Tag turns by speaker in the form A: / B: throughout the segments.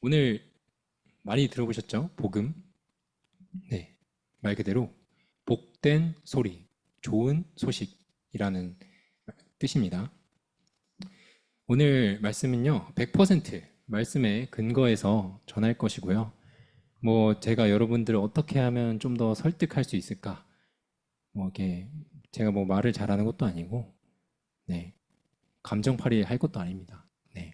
A: 오늘 많이 들어보셨죠? 복음. 네. 말 그대로 복된 소리, 좋은 소식이라는 뜻입니다. 오늘 말씀은요, 100% 말씀에 근거해서 전할 것이고요. 제가 여러분들을 어떻게 하면 좀 더 설득할 수 있을까? 이렇게 제가 말을 잘하는 것도 아니고, 네. 감정팔이 할 것도 아닙니다. 네.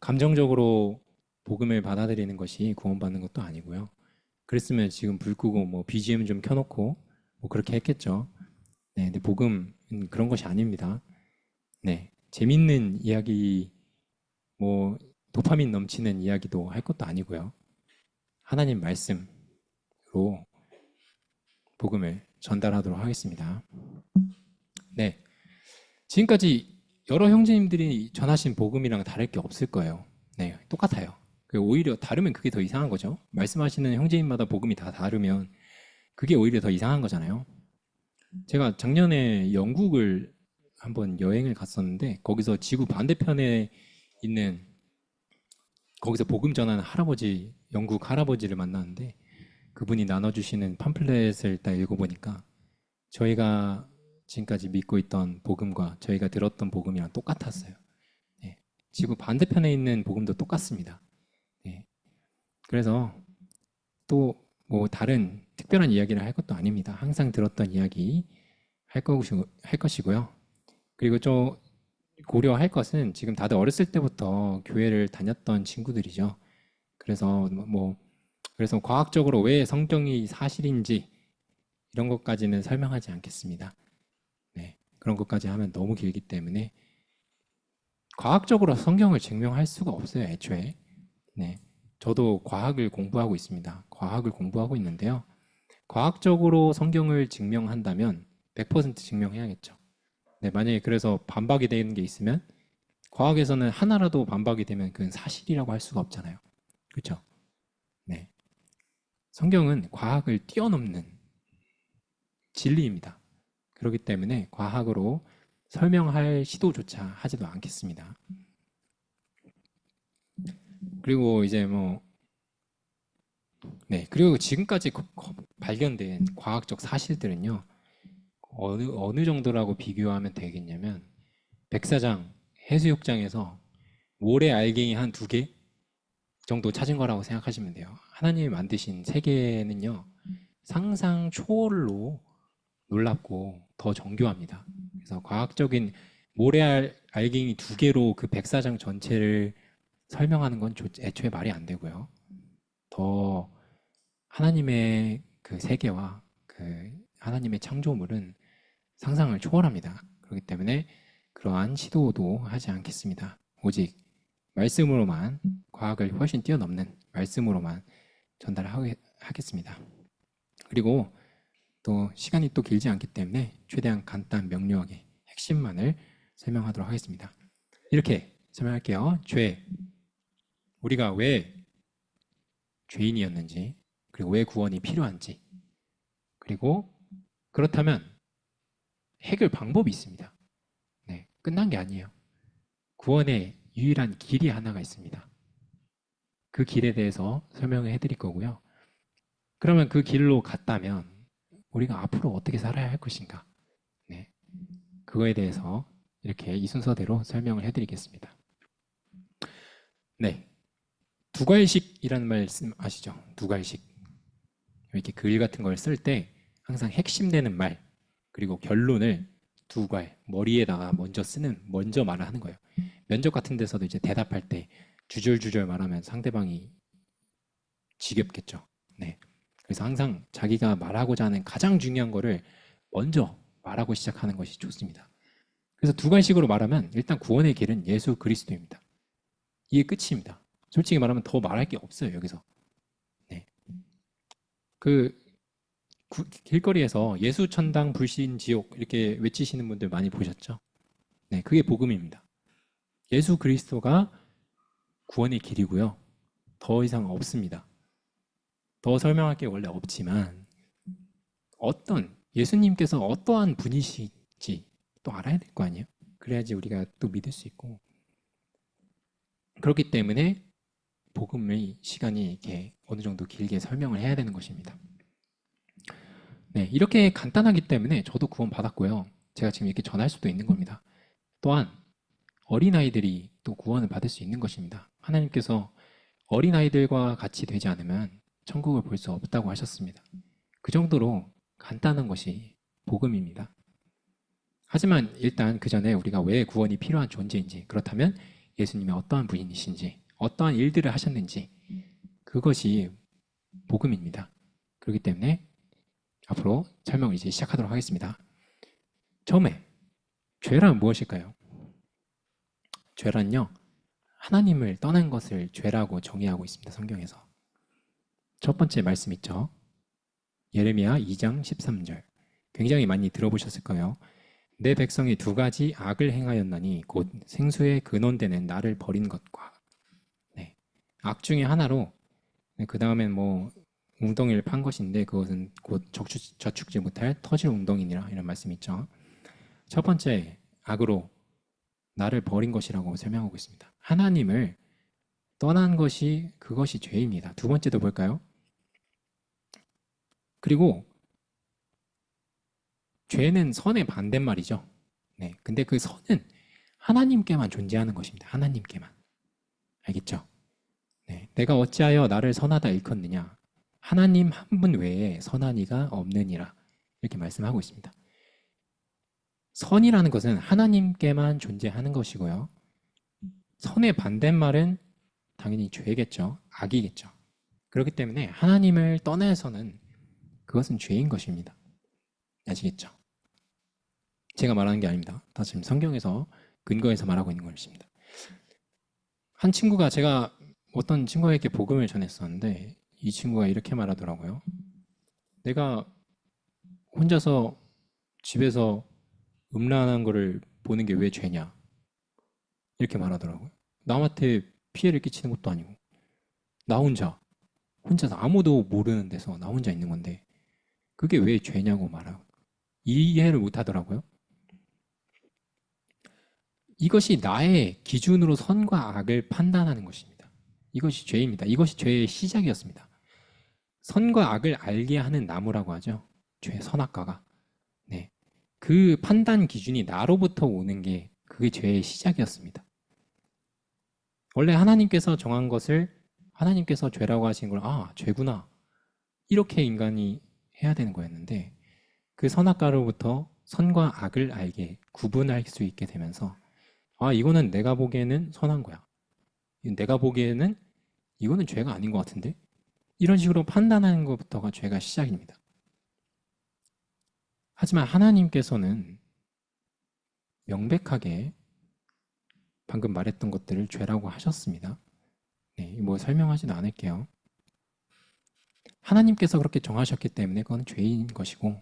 A: 감정적으로 복음을 받아들이는 것이 구원받는 것도 아니고요. 그랬으면 지금 불 끄고 BGM 좀 켜놓고 그렇게 했겠죠. 네, 근데 복음은 그런 것이 아닙니다. 네, 재밌는 이야기, 도파민 넘치는 이야기도 할 것도 아니고요. 하나님 말씀으로 복음을 전달하도록 하겠습니다. 네, 지금까지 여러 형제님들이 전하신 복음이랑 다를 게 없을 거예요. 네, 똑같아요. 오히려 다르면 그게 더 이상한 거죠. 말씀하시는 형제님마다 복음이 다 다르면 그게 오히려 더 이상한 거잖아요. 제가 작년에 영국을 한번 여행을 갔었는데 거기서 지구 반대편에 있는 거기서 복음 전하는 할아버지, 영국 할아버지를 만났는데 그분이 나눠주시는 팜플렛을 딱 읽어보니까 저희가 지금까지 믿고 있던 복음과 저희가 들었던 복음이랑 똑같았어요. 네. 지구 반대편에 있는 복음도 똑같습니다. 네. 그래서 또 다른 특별한 이야기를 할 것도 아닙니다. 항상 들었던 이야기 할 것이고요. 그리고 좀 고려할 것은 지금 다들 어렸을 때부터 교회를 다녔던 친구들이죠. 그래서 과학적으로 왜 성경이 사실인지 이런 것까지는 설명하지 않겠습니다. 네, 그런 것까지 하면 너무 길기 때문에 과학적으로 성경을 증명할 수가 없어요, 애초에. 네, 저도 과학을 공부하고 있습니다. 과학을 공부하고 있는데요. 과학적으로 성경을 증명한다면 100% 증명해야겠죠. 네, 만약에 그래서 반박이 되는 게 있으면 과학에서는 하나라도 반박이 되면 그건 사실이라고 할 수가 없잖아요. 그렇죠? 네. 성경은 과학을 뛰어넘는 진리입니다. 그렇기 때문에 과학으로 설명할 시도조차 하지도 않겠습니다. 그리고 이제 네. 그리고 지금까지 발견된 과학적 사실들은요, 어느 정도라고 비교하면 되겠냐면, 백사장 해수욕장에서 모래 알갱이 한 2개 정도 찾은 거라고 생각하시면 돼요. 하나님이 만드신 세계는요, 상상 초월로 놀랍고 더 정교합니다. 그래서 과학적인 알갱이 2개로 그 백사장 전체를 설명하는 건 애초에 말이 안 되고요. 더 하나님의 그 세계와 그 하나님의 창조물은 상상을 초월합니다. 그렇기 때문에 그러한 시도도 하지 않겠습니다. 오직 말씀으로만, 과학을 훨씬 뛰어넘는 말씀으로만 전달하겠습니다. 그리고 또 시간이 또 길지 않기 때문에 최대한 간단 명료하게 핵심만을 설명하도록 하겠습니다. 이렇게 설명할게요. 우리가 왜 죄인이었는지, 그리고 왜 구원이 필요한지, 그리고 그렇다면 해결 방법이 있습니다. 네, 끝난 게 아니에요. 구원의 유일한 길이 하나가 있습니다. 그 길에 대해서 설명을 해드릴 거고요. 그러면 그 길로 갔다면 우리가 앞으로 어떻게 살아야 할 것인가? 네, 그거에 대해서 이렇게 이 순서대로 설명을 해드리겠습니다. 네, 두괄식이라는 말씀 아시죠? 두괄식. 이렇게 글 같은 걸 쓸 때 항상 핵심되는 말, 그리고 결론을 머리에다가 먼저 말을 하는 거예요. 면접 같은 데서도 이제 대답할 때 주절주절 말하면 상대방이 지겹겠죠. 네. 그래서 항상 자기가 말하고자 하는 가장 중요한 거를 먼저 말하고 시작하는 것이 좋습니다. 그래서 두괄식으로 말하면 일단 구원의 길은 예수 그리스도입니다. 이게 끝입니다. 솔직히 말하면 더 말할 게 없어요, 여기서. 네. 길거리에서 예수 천당 불신 지옥 이렇게 외치시는 분들 많이 보셨죠? 네, 그게 복음입니다. 예수 그리스도가 구원의 길이고요. 더 이상 없습니다. 더 설명할 게 원래 없지만 예수님께서 어떠한 분이신지 또 알아야 될 거 아니에요? 그래야지 우리가 또 믿을 수 있고, 그렇기 때문에 복음의 시간이 이렇게 어느 정도 길게 설명을 해야 되는 것입니다. 네, 이렇게 간단하기 때문에 저도 구원 받았고요. 제가 지금 이렇게 전할 수도 있는 겁니다. 또한 어린아이들이 또 구원을 받을 수 있는 것입니다. 하나님께서 어린아이들과 같이 되지 않으면 천국을 볼 수 없다고 하셨습니다. 그 정도로 간단한 것이 복음입니다. 하지만 일단 그 전에 우리가 왜 구원이 필요한 존재인지, 그렇다면 예수님이 어떠한 분이신지, 어떠한 일들을 하셨는지, 그것이 복음입니다. 그렇기 때문에 앞으로 설명을 이제 시작하도록 하겠습니다. 처음에 죄란 무엇일까요? 죄란요, 하나님을 떠난 것을 죄라고 정의하고 있습니다. 성경에서. 첫 번째 말씀 있죠. 예레미야 2장 13절. 굉장히 많이 들어보셨을 거예요. 내 백성이 두 가지 악을 행하였나니 곧 생수의 근원되는 나를 버린 것과, 네, 악 중에 하나로, 그 다음엔 뭐 웅덩이를 판 것인데 그것은 곧 저축지 못할 터질 웅덩이니라, 이런 말씀이 있죠. 첫 번째 악으로 나를 버린 것이라고 설명하고 있습니다. 하나님을 떠난 것이, 그것이 죄입니다. 두 번째도 볼까요? 그리고 죄는 선의 반대말이죠. 네, 근데 그 선은 하나님께만 존재하는 것입니다. 하나님께만. 알겠죠? 네, 내가 어찌하여 나를 선하다 일컫느냐? 하나님 한 분 외에 선한 이가 없느니라. 이렇게 말씀하고 있습니다. 선이라는 것은 하나님께만 존재하는 것이고요. 선의 반대말은 당연히 죄겠죠. 악이겠죠. 그렇기 때문에 하나님을 떠나서는 그것은 죄인 것입니다. 아시겠죠? 제가 말하는 게 아닙니다. 다 지금 성경에서 근거해서 말하고 있는 것입니다. 한 친구가, 제가 어떤 친구에게 복음을 전했었는데 이 친구가 이렇게 말하더라고요. 내가 혼자서 집에서 음란한 거를 보는 게 왜 죄냐? 이렇게 말하더라고요. 남한테 피해를 끼치는 것도 아니고 나 혼자서 아무도 모르는 데서 나 혼자 있는 건데 그게 왜 죄냐고 말하고 이해를 못 하더라고요. 이것이 나의 기준으로 선과 악을 판단하는 것입니다. 이것이 죄입니다. 이것이 죄의 시작이었습니다. 선과 악을 알게 하는 나무라고 하죠. 죄, 선악과가. 네. 그 판단 기준이 나로부터 오는 게, 그게 죄의 시작이었습니다. 원래 하나님께서 정한 것을, 하나님께서 죄라고 하신 걸, 아, 죄구나, 이렇게 인간이 해야 되는 거였는데, 그 선악과로부터 선과 악을 알게, 구분할 수 있게 되면서, 아, 이거는 내가 보기에는 선한 거야. 내가 보기에는 이거는 죄가 아닌 것 같은데? 이런 식으로 판단하는 것부터가 죄가 시작입니다. 하지만 하나님께서는 명백하게 방금 말했던 것들을 죄라고 하셨습니다. 네, 뭐 설명하지도 않을게요. 하나님께서 그렇게 정하셨기 때문에 그건 죄인 것이고,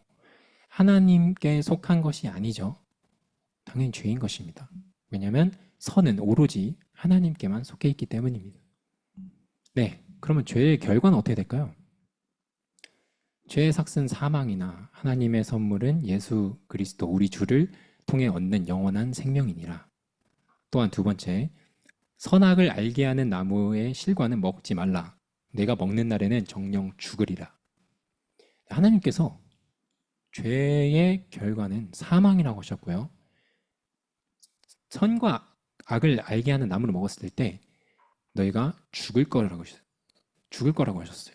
A: 하나님께 속한 것이 아니죠. 당연히 죄인 것입니다. 왜냐하면 선은 오로지 하나님께만 속해 있기 때문입니다. 네, 그러면 죄의 결과는 어떻게 될까요? 죄의 삭은 사망이나 하나님의 선물은 예수 그리스도 우리 주를 통해 얻는 영원한 생명이니라. 또한 두 번째, 선악을 알게 하는 나무의 실과는 먹지 말라. 내가 먹는 날에는 정녕 죽으리라. 하나님께서 죄의 결과는 사망이라고 하셨고요. 선과 악을 알게 하는 나무를 먹었을 때 너희가 죽을 거라고 하셨어요. 죽을 거라고 하셨어요.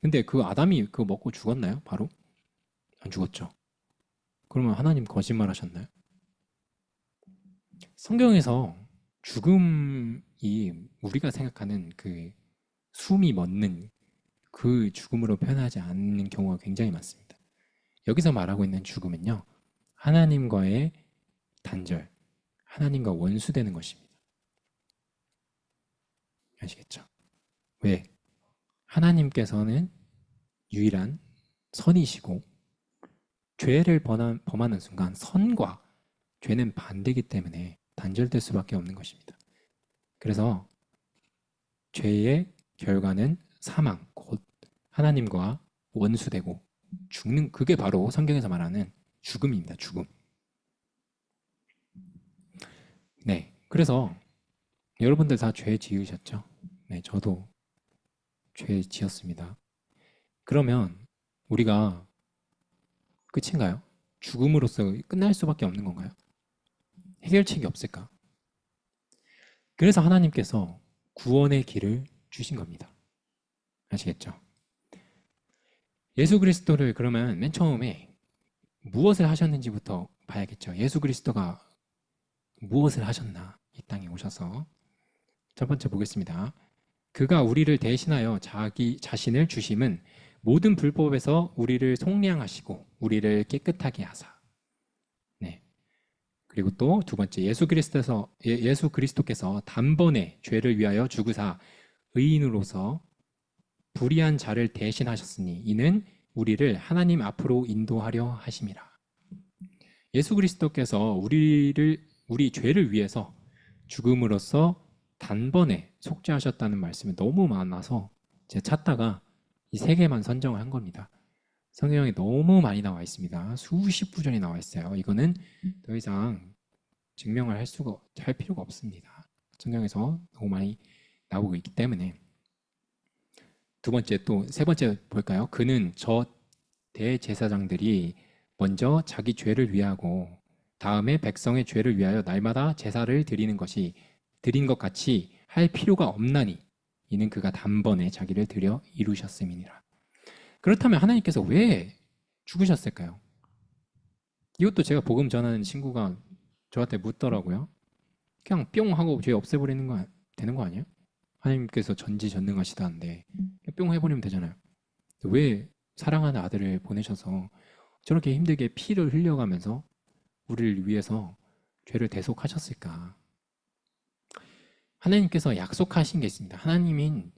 A: 근데 그 아담이 그거 먹고 죽었나요? 바로? 안 죽었죠. 그러면 하나님 거짓말 하셨나요? 성경에서 죽음이 우리가 생각하는 그 숨이 멎는 그 죽음으로 표현하지 않는 경우가 굉장히 많습니다. 여기서 말하고 있는 죽음은요, 하나님과의 단절, 하나님과 원수되는 것입니다. 아시겠죠? 왜? 하나님께서는 유일한 선이시고 죄를 범하는 순간 선과 죄는 반대이기 때문에 단절될 수밖에 없는 것입니다. 그래서 죄의 결과는 사망, 곧 하나님과 원수되고 죽는, 그게 바로 성경에서 말하는 죽음입니다. 죽음. 네, 그래서 여러분들 다 죄 지으셨죠? 네, 저도 죄 지었습니다. 그러면 우리가 끝인가요? 죽음으로써 끝날 수밖에 없는 건가요? 해결책이 없을까? 그래서 하나님께서 구원의 길을 주신 겁니다. 아시겠죠? 예수 그리스도를 그러면 맨 처음에 무엇을 하셨는지부터 봐야겠죠. 예수 그리스도가 무엇을 하셨나? 이 땅에 오셔서 첫 번째 보겠습니다. 그가 우리를 대신하여 자기 자신을 주심은 모든 불법에서 우리를 속량하시고 우리를 깨끗하게 하사. 네. 그리고 또 두 번째 예수 그리스도께서 단번에 죄를 위하여 죽으사 의인으로서 불의한 자를 대신하셨으니 이는 우리를 하나님 앞으로 인도하려 하심이라. 예수 그리스도께서 우리 죄를 위해서 죽음으로써 단번에 속죄하셨다는 말씀이 너무 많아서 제가 찾다가 이 세 개만 선정을 한 겁니다. 성경에 너무 많이 나와 있습니다. 수십 구절이 나와 있어요. 이거는 더 이상 증명을 할 필요가 없습니다. 성경에서 너무 많이 나오고 있기 때문에. 두 번째, 또 세 번째 볼까요? 그는 저 대제사장들이 먼저 자기 죄를 위하고 다음에 백성의 죄를 위하여 날마다 제사를 드린 것 같이 할 필요가 없나니 이는 그가 단번에 자기를 드려 이루셨음이니라. 그렇다면 하나님께서 왜 죽으셨을까요? 이것도 제가 복음 전하는 친구가 저한테 묻더라고요. 그냥 뿅 하고 죄 없애버리는 거 되는 거 아니에요? 하나님께서 전지전능하시다는데 뿅 해버리면 되잖아요. 왜 사랑하는 아들을 보내셔서 저렇게 힘들게 피를 흘려가면서 우리를 위해서 죄를 대속하셨을까? 하나님께서 약속하신 게 있습니다. 하나님인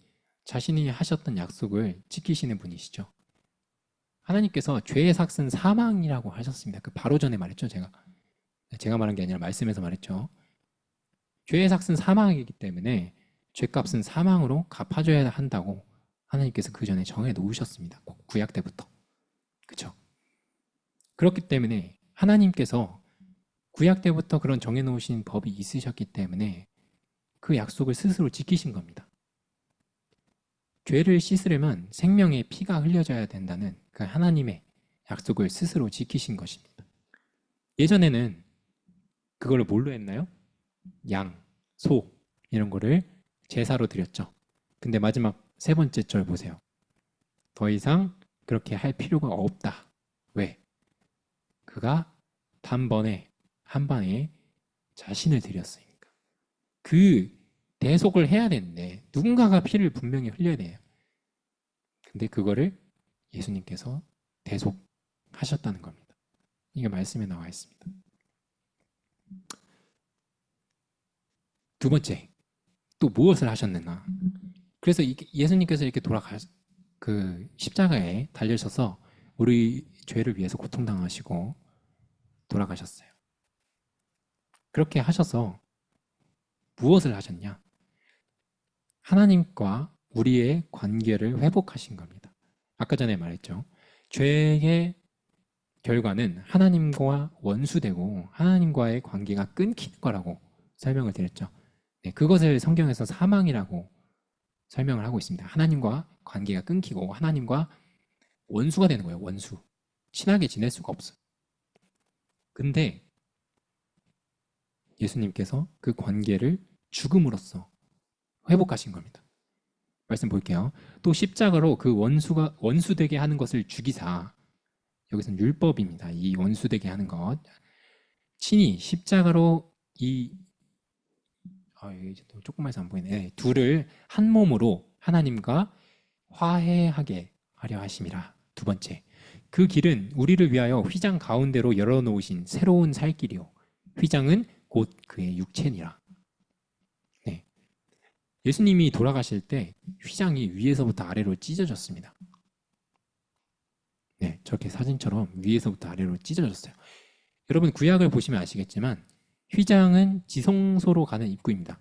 A: 자신이 하셨던 약속을 지키시는 분이시죠. 하나님께서 죄의 삭은 사망이라고 하셨습니다. 그 바로 전에 말했죠, 제가 말한 게 아니라 말씀에서 말했죠. 죄의 삭은 사망이기 때문에 죄값은 사망으로 갚아줘야 한다고 하나님께서 그 전에 정해 놓으셨습니다. 구약 때부터. 그렇죠? 그렇기 때문에 하나님께서 구약 때부터 그런 정해 놓으신 법이 있으셨기 때문에 그 약속을 스스로 지키신 겁니다. 죄를 씻으려면 생명의 피가 흘려져야 된다는 그 하나님의 약속을 스스로 지키신 것입니다. 예전에는 그걸 뭘로 했나요? 양, 소 이런 거를 제사로 드렸죠. 근데 마지막 세 번째 절 보세요. 더 이상 그렇게 할 필요가 없다. 왜? 그가 단번에 한 방에 자신을 드렸으니까. 그 대속을 해야 되는데 누군가가 피를 분명히 흘려야 돼요. 근데 그거를 예수님께서 대속하셨다는 겁니다. 이게 말씀에 나와 있습니다. 두 번째, 또 무엇을 하셨느냐? 그래서 예수님께서 이렇게 그 십자가에 달리셔서 우리 죄를 위해서 고통당하시고 돌아가셨어요. 그렇게 하셔서 무엇을 하셨냐? 하나님과 우리의 관계를 회복하신 겁니다. 아까 전에 말했죠. 죄의 결과는 하나님과 원수되고 하나님과의 관계가 끊기는 거라고 설명을 드렸죠. 네, 그것을 성경에서 사망이라고 설명을 하고 있습니다. 하나님과 관계가 끊기고 하나님과 원수가 되는 거예요. 원수. 친하게 지낼 수가 없어요. 근데 예수님께서 그 관계를 죽음으로써 회복하신 겁니다. 말씀 볼게요. 또 십자가로 그 원수되게 하는 것을 죽이사, 여기서는 율법입니다. 이 원수되게 하는 것. 친히 십자가로 이제 또 조금만 해서 안 보이네. 네, 둘을 한 몸으로 하나님과 화해하게 하려 하심이라. 두 번째, 그 길은 우리를 위하여 휘장 가운데로 열어놓으신 새로운 살 길이요. 휘장은 곧 그의 육체니라. 네. 예수님이 돌아가실 때 휘장이 위에서부터 아래로 찢어졌습니다. 네, 저렇게 사진처럼 위에서부터 아래로 찢어졌어요. 여러분 구약을 보시면 아시겠지만 휘장은 지성소로 가는 입구입니다.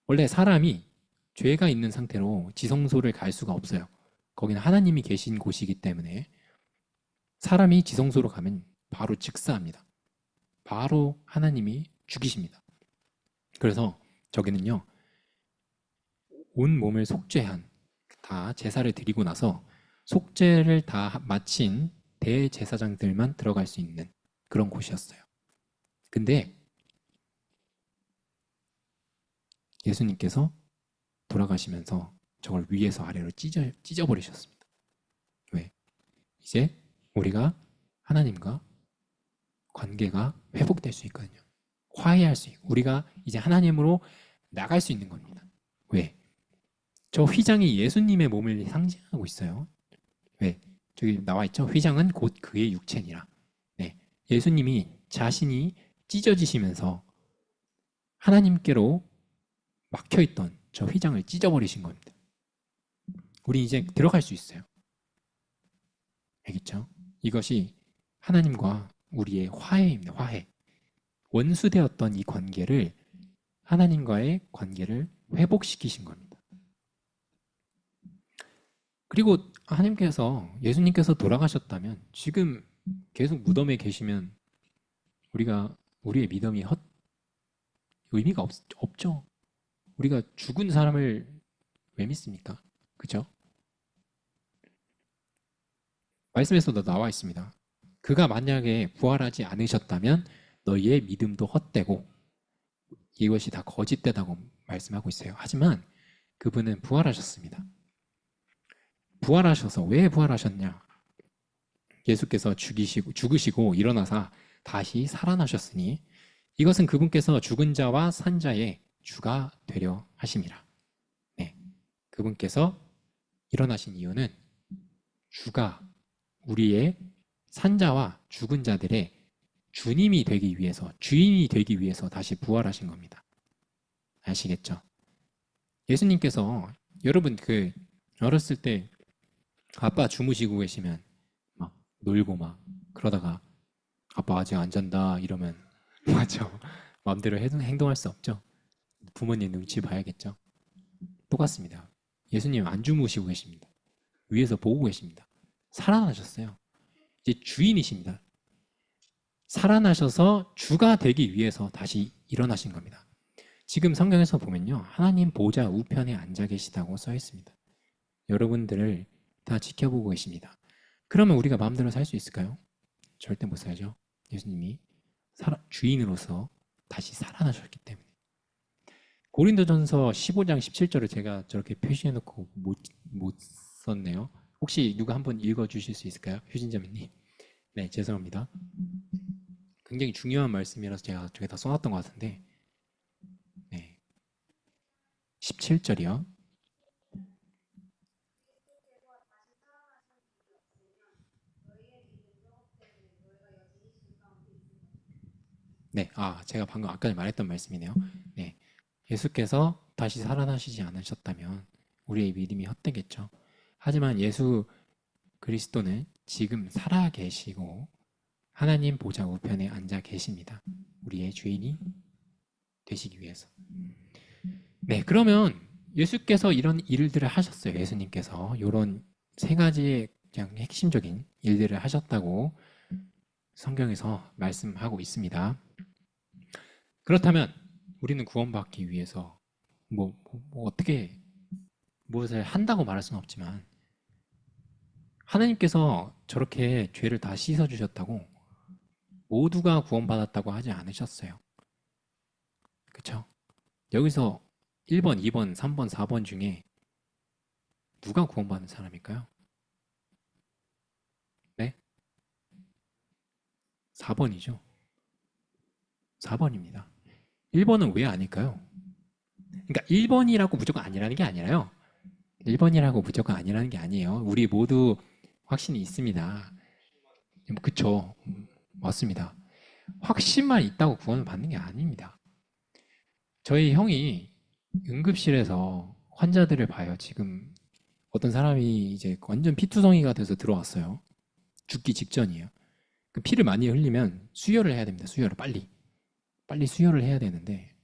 A: 원래 사람이 죄가 있는 상태로 지성소를 갈 수가 없어요. 거기는 하나님이 계신 곳이기 때문에 사람이 지성소로 가면 바로 즉사합니다. 바로 하나님이 죽이십니다. 그래서 저기는요, 온 몸을 속죄한 다 제사를 드리고 나서 속죄를 다 마친 대제사장들만 들어갈 수 있는 그런 곳이었어요. 근데 예수님께서 돌아가시면서 저걸 위에서 아래로 찢어버리셨습니다. 왜? 이제 우리가 하나님과 관계가 회복될 수 있거든요. 화해할 수 있고 우리가 이제 하나님으로 나갈 수 있는 겁니다. 왜? 저 휘장이 예수님의 몸을 상징하고 있어요. 왜? 저기 나와 있죠? 휘장은 곧 그의 육체니라. 네. 예수님이 자신이 찢어지시면서 하나님께로 막혀있던 저 휘장을 찢어버리신 겁니다. 우리 이제 들어갈 수 있어요. 알겠죠? 이것이 하나님과 우리의 화해입니다. 화해. 원수되었던 이 관계를 하나님과의 관계를 회복시키신 겁니다. 그리고 하나님께서 예수님께서 돌아가셨다면 지금 계속 무덤에 계시면 우리의 믿음이 의미가 없죠. 우리가 죽은 사람을 왜 믿습니까? 그죠? 말씀에서도 나와 있습니다. 그가 만약에 부활하지 않으셨다면 너희의 믿음도 헛되고 이것이 다 거짓되다고 말씀하고 있어요. 하지만 그분은 부활하셨습니다. 부활하셔서 왜 부활하셨냐? 예수께서 죽으시고 일어나사 다시 살아나셨으니 이것은 그분께서 죽은 자와 산 자의 주가 되려 하심이라. 네, 그분께서 일어나신 이유는 주가 우리의 산 자와 죽은 자들의 주님이 되기 위해서, 주인이 되기 위해서 다시 부활하신 겁니다. 아시겠죠? 예수님께서 여러분 어렸을 때 아빠 주무시고 계시면 막 놀고 막 그러다가 아빠 아직 안 잔다 이러면 맞죠? 마음대로 행동할 수 없죠. 부모님 눈치 봐야겠죠. 똑같습니다. 예수님 안 주무시고 계십니다. 위에서 보고 계십니다. 살아나셨어요. 이제 주인이십니다. 살아나셔서 주가 되기 위해서 다시 일어나신 겁니다. 지금 성경에서 보면요. 하나님 보좌 우편에 앉아 계시다고 써 있습니다. 여러분들을 다 지켜보고 계십니다. 그러면 우리가 마음대로 살 수 있을까요? 절대 못 살죠. 예수님이 주인으로서 다시 살아나셨기 때문에. 고린도전서 15장 17절을 제가 저렇게 표시해놓고 못 썼네요. 혹시 누가 한번 읽어주실 수 있을까요? 휴진자매님. 네, 죄송합니다. 굉장히 중요한 말씀이라서 제가 저기다 써놨던 것 같은데 네, 17절이요. 네, 제가 방금 아까 말했던 말씀이네요. 네, 예수께서 다시 살아나시지 않으셨다면 우리의 믿음이 헛되겠죠. 하지만 예수 그리스도는 지금 살아 계시고 하나님 보좌 우편에 앉아 계십니다. 우리의 주인이 되시기 위해서. 네, 그러면 예수께서 이런 일들을 하셨어요. 예수님께서 이런 세 가지의 그냥 핵심적인 일들을 하셨다고 성경에서 말씀하고 있습니다. 그렇다면 우리는 구원받기 위해서 어떻게 무엇을 한다고 말할 수는 없지만 하나님께서 저렇게 죄를 다 씻어주셨다고 모두가 구원받았다고 하지 않으셨어요. 그렇죠? 여기서 1번, 2번, 3번, 4번 중에 누가 구원받는 사람일까요? 네? 4번이죠. 4번입니다. 1번은 왜 아닐까요? 그러니까 1번이라고 무조건 아니라는 게 아니라요. 1번이라고 무조건 아니라는 게 아니에요. 우리 모두 확신이 있습니다. 그쵸. 맞습니다. 확신만 있다고 구원을 받는 게 아닙니다. 저희 형이 응급실에서 환자들을 봐요. 지금 어떤 사람이 이제 완전 피투성이가 돼서 들어왔어요. 죽기 직전이에요. 그 피를 많이 흘리면 수혈을 해야 됩니다. 수혈을 빨리 수혈을 해야 되는데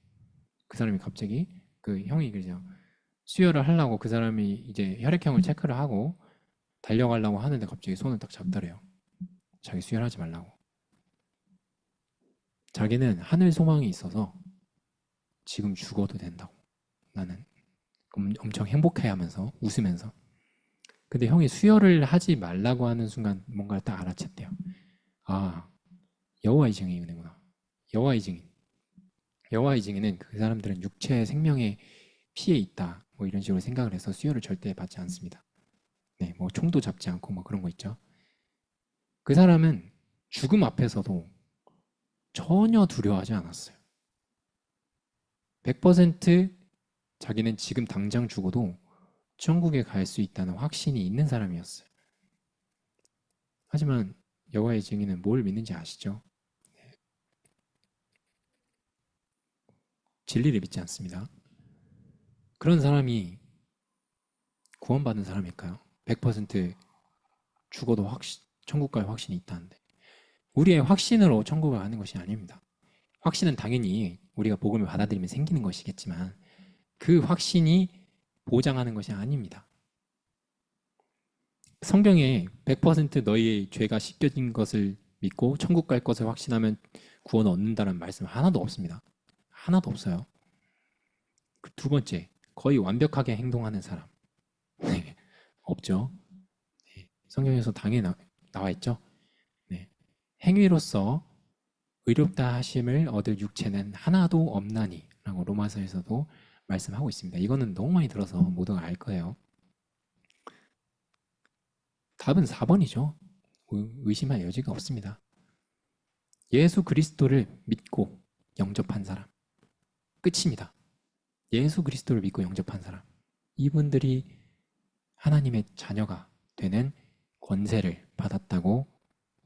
A: 그 사람이 갑자기 그 형이 그죠 수혈을 하려고 그 사람이 이제 혈액형을 체크를 하고 달려가려고 하는데 갑자기 손을 딱 잡더래요. 자기 수혈하지 말라고. 자기는 하늘 소망이 있어서 지금 죽어도 된다고. 나는 엄청 행복해하면서 웃으면서 근데 형이 수혈을 하지 말라고 하는 순간 뭔가를 딱 알아챘대요. 아, 여호와의 증인이구나. 여호와의 증인. 여호와의 증인은 그 사람들은 육체의 생명에 피해 있다. 뭐 이런 식으로 생각을 해서 수혈을 절대 받지 않습니다. 네, 뭐 총도 잡지 않고 뭐 그런 거 있죠. 그 사람은 죽음 앞에서도 전혀 두려워하지 않았어요. 100% 자기는 지금 당장 죽어도 천국에 갈 수 있다는 확신이 있는 사람이었어요. 하지만 여호와의 증인은 뭘 믿는지 아시죠? 진리를 믿지 않습니다. 그런 사람이 구원받은 사람일까요? 100% 죽어도 천국 갈 확신이 있다는데. 우리의 확신으로 천국을 가는 것이 아닙니다. 확신은 당연히 우리가 복음을 받아들이면 생기는 것이겠지만 그 확신이 보장하는 것이 아닙니다. 성경에 100% 너희의 죄가 씻겨진 것을 믿고 천국 갈 것을 확신하면 구원을 얻는다는 말씀 하나도 없습니다. 하나도 없어요. 두 번째, 거의 완벽하게 행동하는 사람. 네, 없죠. 네, 성경에서 당연히 나와 있죠. 네, 행위로서 의롭다 하심을 얻을 육체는 하나도 없나니 라고 로마서에서도 말씀하고 있습니다. 이거는 너무 많이 들어서 모두가 알 거예요. 답은 4번이죠. 의심할 여지가 없습니다. 예수 그리스도를 믿고 영접한 사람. 끝입니다. 예수 그리스도를 믿고 영접한 사람. 이분들이 하나님의 자녀가 되는 권세를 받았다고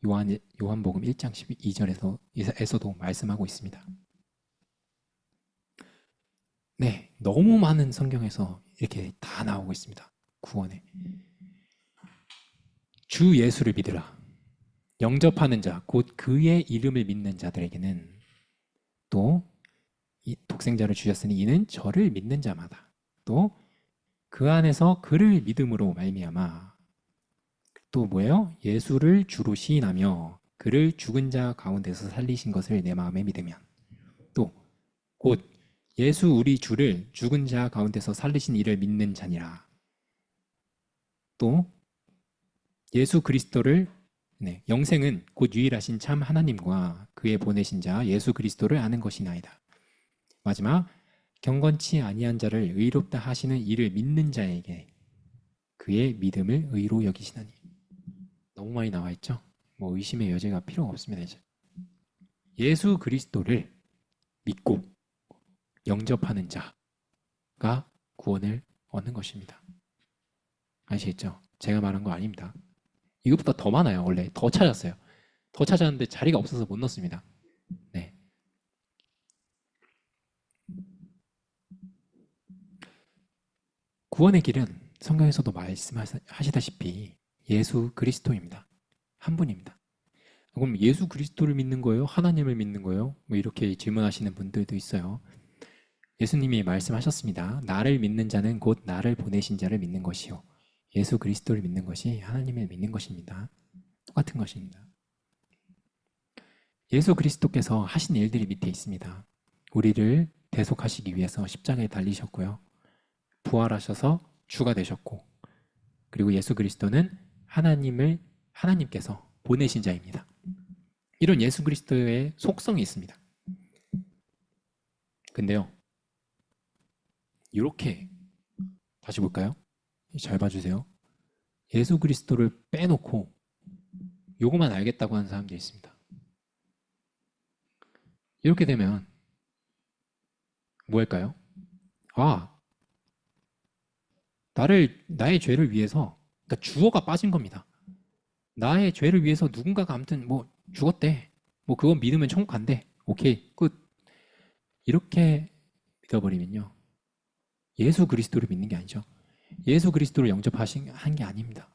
A: 요한복음 1장 12절에서도 말씀하고 있습니다. 네, 너무 많은 성경에서 이렇게 다 나오고 있습니다. 구원에. 주 예수를 믿으라. 영접하는 자, 곧 그의 이름을 믿는 자들에게는 또 이 독생자를 주셨으니 이는 저를 믿는 자마다 또 그 안에서 그를 믿음으로 말미암아 또 뭐예요? 예수를 주로 시인하며 그를 죽은 자 가운데서 살리신 것을 내 마음에 믿으면 또 곧 예수 우리 주를 죽은 자 가운데서 살리신 이를 믿는 자니라. 또 예수 그리스도를 영생은 곧 유일하신 참 하나님과 그의 보내신 자 예수 그리스도를 아는 것이나이다. 마지막 경건치 아니한 자를 의롭다 하시는 이를 믿는 자에게 그의 믿음을 의로 여기시나니. 너무 많이 나와 있죠? 뭐 의심의 여지가 필요가 없습니다. 이제 예수 그리스도를 믿고 영접하는 자가 구원을 얻는 것입니다. 아시겠죠? 제가 말한 거 아닙니다. 이것보다 더 많아요. 원래 더 찾았어요. 더 찾았는데 자리가 없어서 못 넣습니다. 네. 구원의 길은 성경에서도 말씀하시다시피 예수 그리스도입니다. 한 분입니다. 그럼 예수 그리스도를 믿는 거예요? 하나님을 믿는 거예요? 뭐 이렇게 질문하시는 분들도 있어요. 예수님이 말씀하셨습니다. 나를 믿는 자는 곧 나를 보내신 자를 믿는 것이요. 예수 그리스도를 믿는 것이 하나님을 믿는 것입니다. 똑같은 것입니다. 예수 그리스도께서 하신 일들이 밑에 있습니다. 우리를 대속하시기 위해서 십자가에 달리셨고요. 부활하셔서 주가 되셨고, 그리고 예수 그리스도는 하나님께서 보내신 자입니다. 이런 예수 그리스도의 속성이 있습니다. 근데요, 이렇게 다시 볼까요? 잘 봐주세요. 예수 그리스도를 빼놓고 요거만 알겠다고 하는 사람들이 있습니다. 이렇게 되면 뭐 할까요? 나의 죄를 위해서, 그러니까 주어가 빠진 겁니다. 나의 죄를 위해서 누군가가 아무튼 뭐 죽었대. 뭐 그건 믿으면 천국 간대. 오케이, 끝. 이렇게 믿어버리면요. 예수 그리스도를 믿는 게 아니죠. 예수 그리스도를 영접한 게 아닙니다.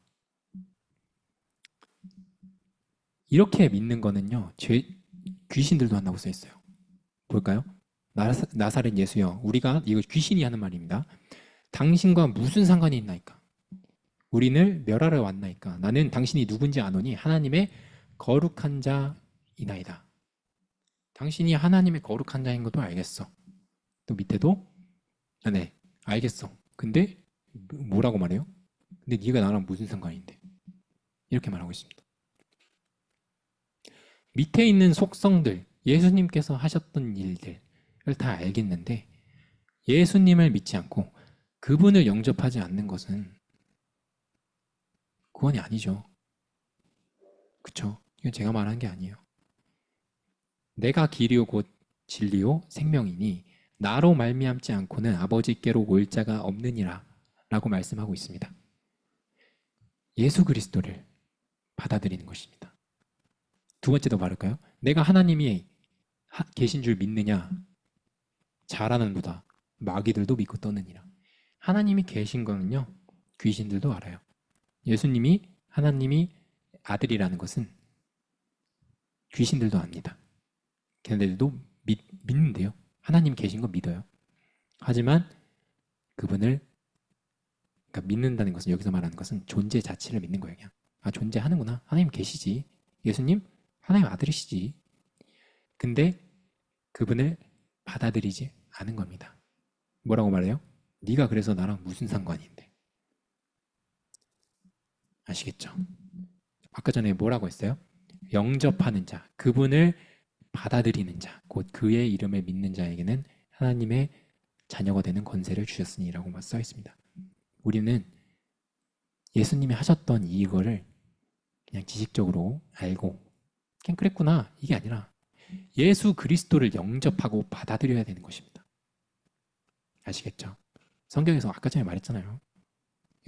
A: 이렇게 믿는 거는요. 귀신들도 한다고 써 있어요. 볼까요? 나사렛 예수여. 우리가 이거 귀신이 하는 말입니다. 당신과 무슨 상관이 있나이까? 우리를 멸하러 왔나이까? 나는 당신이 누군지 아노니 하나님의 거룩한 자이나이다. 당신이 하나님의 거룩한 자인 것도 알겠어. 또 밑에도 네, 알겠어. 근데 뭐라고 말해요? 근데 네가 나랑 무슨 상관인데? 이렇게 말하고 있습니다. 밑에 있는 속성들, 예수님께서 하셨던 일들을 다 알겠는데 예수님을 믿지 않고 그분을 영접하지 않는 것은 구원이 아니죠. 그쵸? 이건 제가 말한 게 아니에요. 내가 길이요 곧 진리요 생명이니 나로 말미암지 않고는 아버지께로 올 자가 없느니라 라고 말씀하고 있습니다. 예수 그리스도를 받아들이는 것입니다. 두 번째 더 말할까요? 내가 하나님이 계신 줄 믿느냐? 잘하는 보다 마귀들도 믿고 떠느니라. 하나님이 계신 거는요, 귀신들도 알아요. 예수님이 하나님이 아들이라는 것은 귀신들도 압니다. 걔네들도 믿는데요. 하나님 계신 거 믿어요. 하지만 그분을, 그러니까 믿는다는 것은, 여기서 말하는 것은 존재 자체를 믿는 거예요. 그냥 아, 존재하는구나. 하나님 계시지. 예수님 하나님 아들이시지. 근데 그분을 받아들이지 않은 겁니다. 뭐라고 말해요? 네가 그래서 나랑 무슨 상관인데? 아시겠죠? 아까 전에 뭐라고 했어요? 영접하는 자, 그분을 받아들이는 자, 곧 그의 이름을 믿는 자에게는 하나님의 자녀가 되는 권세를 주셨으니라고 써 있습니다. 우리는 예수님이 하셨던 이거를 그냥 지식적으로 알고 그냥 그랬구나, 이게 아니라 예수 그리스도를 영접하고 받아들여야 되는 것입니다. 아시겠죠? 성경에서 아까 전에 말했잖아요.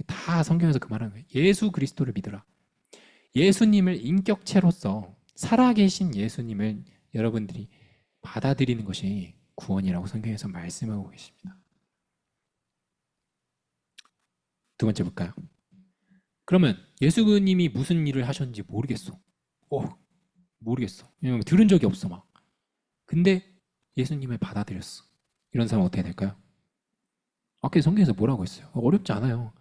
A: 다 성경에서 그 말하는 거예요. 예수 그리스도를 믿으라. 예수님을 인격체로서 살아계신 예수님을 여러분들이 받아들이는 것이 구원이라고 성경에서 말씀하고 계십니다. 두 번째 볼까요? 그러면 예수님이 무슨 일을 하셨는지 모르겠어. 모르겠어. 왜냐면 들은 적이 없어 막. 근데 예수님을 받아들였어. 이런 사람 어떻게 될까요? 아까 성경에서 뭐라고 했어요? 어렵지 않아요.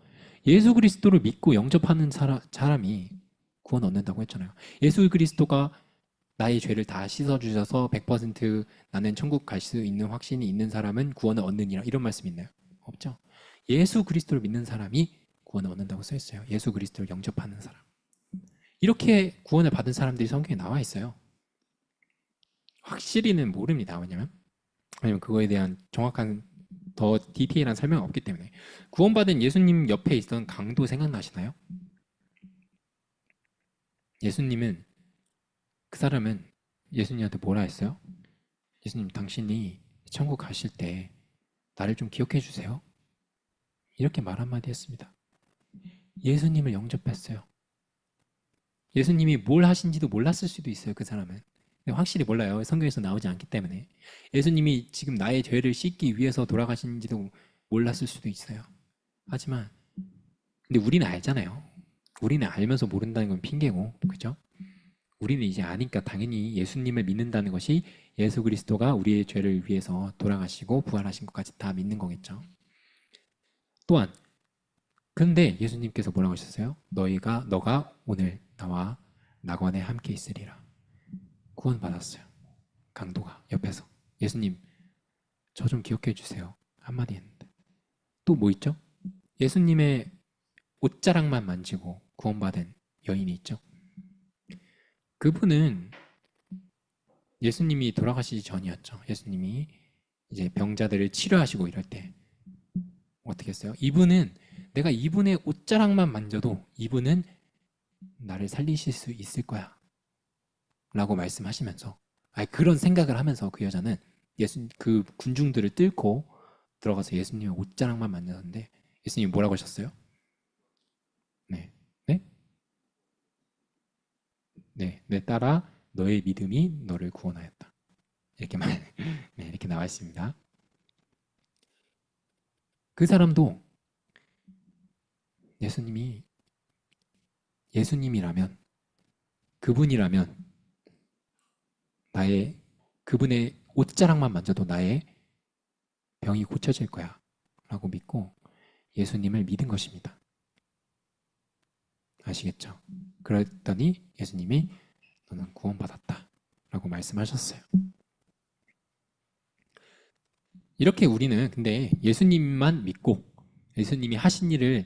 A: 예수 그리스도를 믿고 영접하는 사람이 구원 얻는다고 했잖아요. 예수 그리스도가 나의 죄를 다 씻어주셔서 100% 나는 천국 갈 수 있는 확신이 있는 사람은 구원을 얻느니라, 이런 말씀 있나요? 없죠. 예수 그리스도를 믿는 사람이 구원을 얻는다고 써 있어요. 예수 그리스도를 영접하는 사람. 이렇게 구원을 받은 사람들이 성경에 나와 있어요. 확실히는 모릅니다. 왜냐면 그거에 대한 정확한 더 디테일한 설명은 없기 때문에. 구원받은 예수님 옆에 있던 강도 생각나시나요? 예수님은, 그 사람은 예수님한테 뭐라 했어요? 예수님, 당신이 천국 가실 때 나를 좀 기억해 주세요. 이렇게 말 한마디 했습니다. 예수님을 영접했어요. 예수님이 뭘 하신지도 몰랐을 수도 있어요, 그 사람은. 근데 확실히 몰라요. 성경에서 나오지 않기 때문에. 예수님이 지금 나의 죄를 씻기 위해서 돌아가신지도 몰랐을 수도 있어요. 하지만 근데 우리는 알잖아요. 우리는 알면서 모른다는 건 핑계고, 그죠? 우리는 이제 아니까 당연히 예수님을 믿는다는 것이 예수 그리스도가 우리의 죄를 위해서 돌아가시고 부활하신 것까지 다 믿는 거겠죠. 또한 그런데 예수님께서 뭐라고 하셨어요? 너가 오늘 나와 낙원에 함께 있으리라. 구원받았어요. 강도가 옆에서. 예수님, 저 좀 기억해 주세요. 한마디 했는데. 또 뭐 있죠? 예수님의 옷자락만 만지고 구원받은 여인이 있죠. 그분은 예수님이 돌아가시기 전이었죠. 예수님이 이제 병자들을 치료하시고 이럴 때 어떻게 했어요? 이분은 내가 이분의 옷자락만 만져도 이분은 나를 살리실 수 있을 거야 라고 말씀하시면서, 그런 생각을 하면서 그 여자는 그 군중들을 뚫고 들어가서 예수님의 옷자락만 만졌는데 예수님이 뭐라고 하셨어요? 네, 네, 네, 내 딸아, 너의 믿음이 너를 구원하였다. 이렇게 네, 이렇게 나와 있습니다. 그 사람도 예수님이라면, 그분이라면 그분의 옷자락만 만져도 나의 병이 고쳐질 거야 라고 믿고 예수님을 믿은 것입니다. 아시겠죠? 그랬더니 예수님이 너는 구원받았다 라고 말씀하셨어요. 이렇게 우리는 근데 예수님만 믿고 예수님이 하신 일을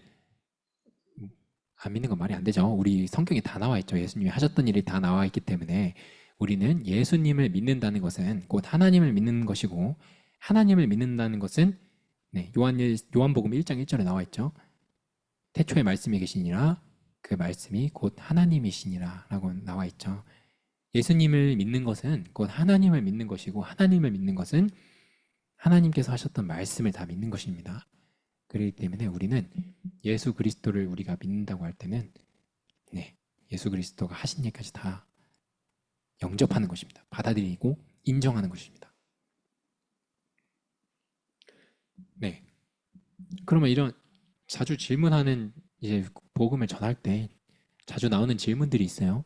A: 안 믿는 건 말이 안 되죠. 우리 성경에 다 나와 있죠. 예수님이 하셨던 일이 다 나와 있기 때문에 우리는 예수님을 믿는다는 것은 곧 하나님을 믿는 것이고, 하나님을 믿는다는 것은 요한복음 1장 1절에 나와 있죠. 태초에 말씀이 계시니라 그 말씀이 곧 하나님이시니라 라고 나와 있죠. 예수님을 믿는 것은 곧 하나님을 믿는 것이고, 하나님을 믿는 것은 하나님께서 하셨던 말씀을 다 믿는 것입니다. 그렇기 때문에 우리는 예수 그리스도를 우리가 믿는다고 할 때는 예수 그리스도가 하신 일까지 다 영접하는 것입니다. 받아들이고 인정하는 것입니다. 네. 그러면 이런 자주 질문하는 이제 복음을 전할 때 자주 나오는 질문들이 있어요.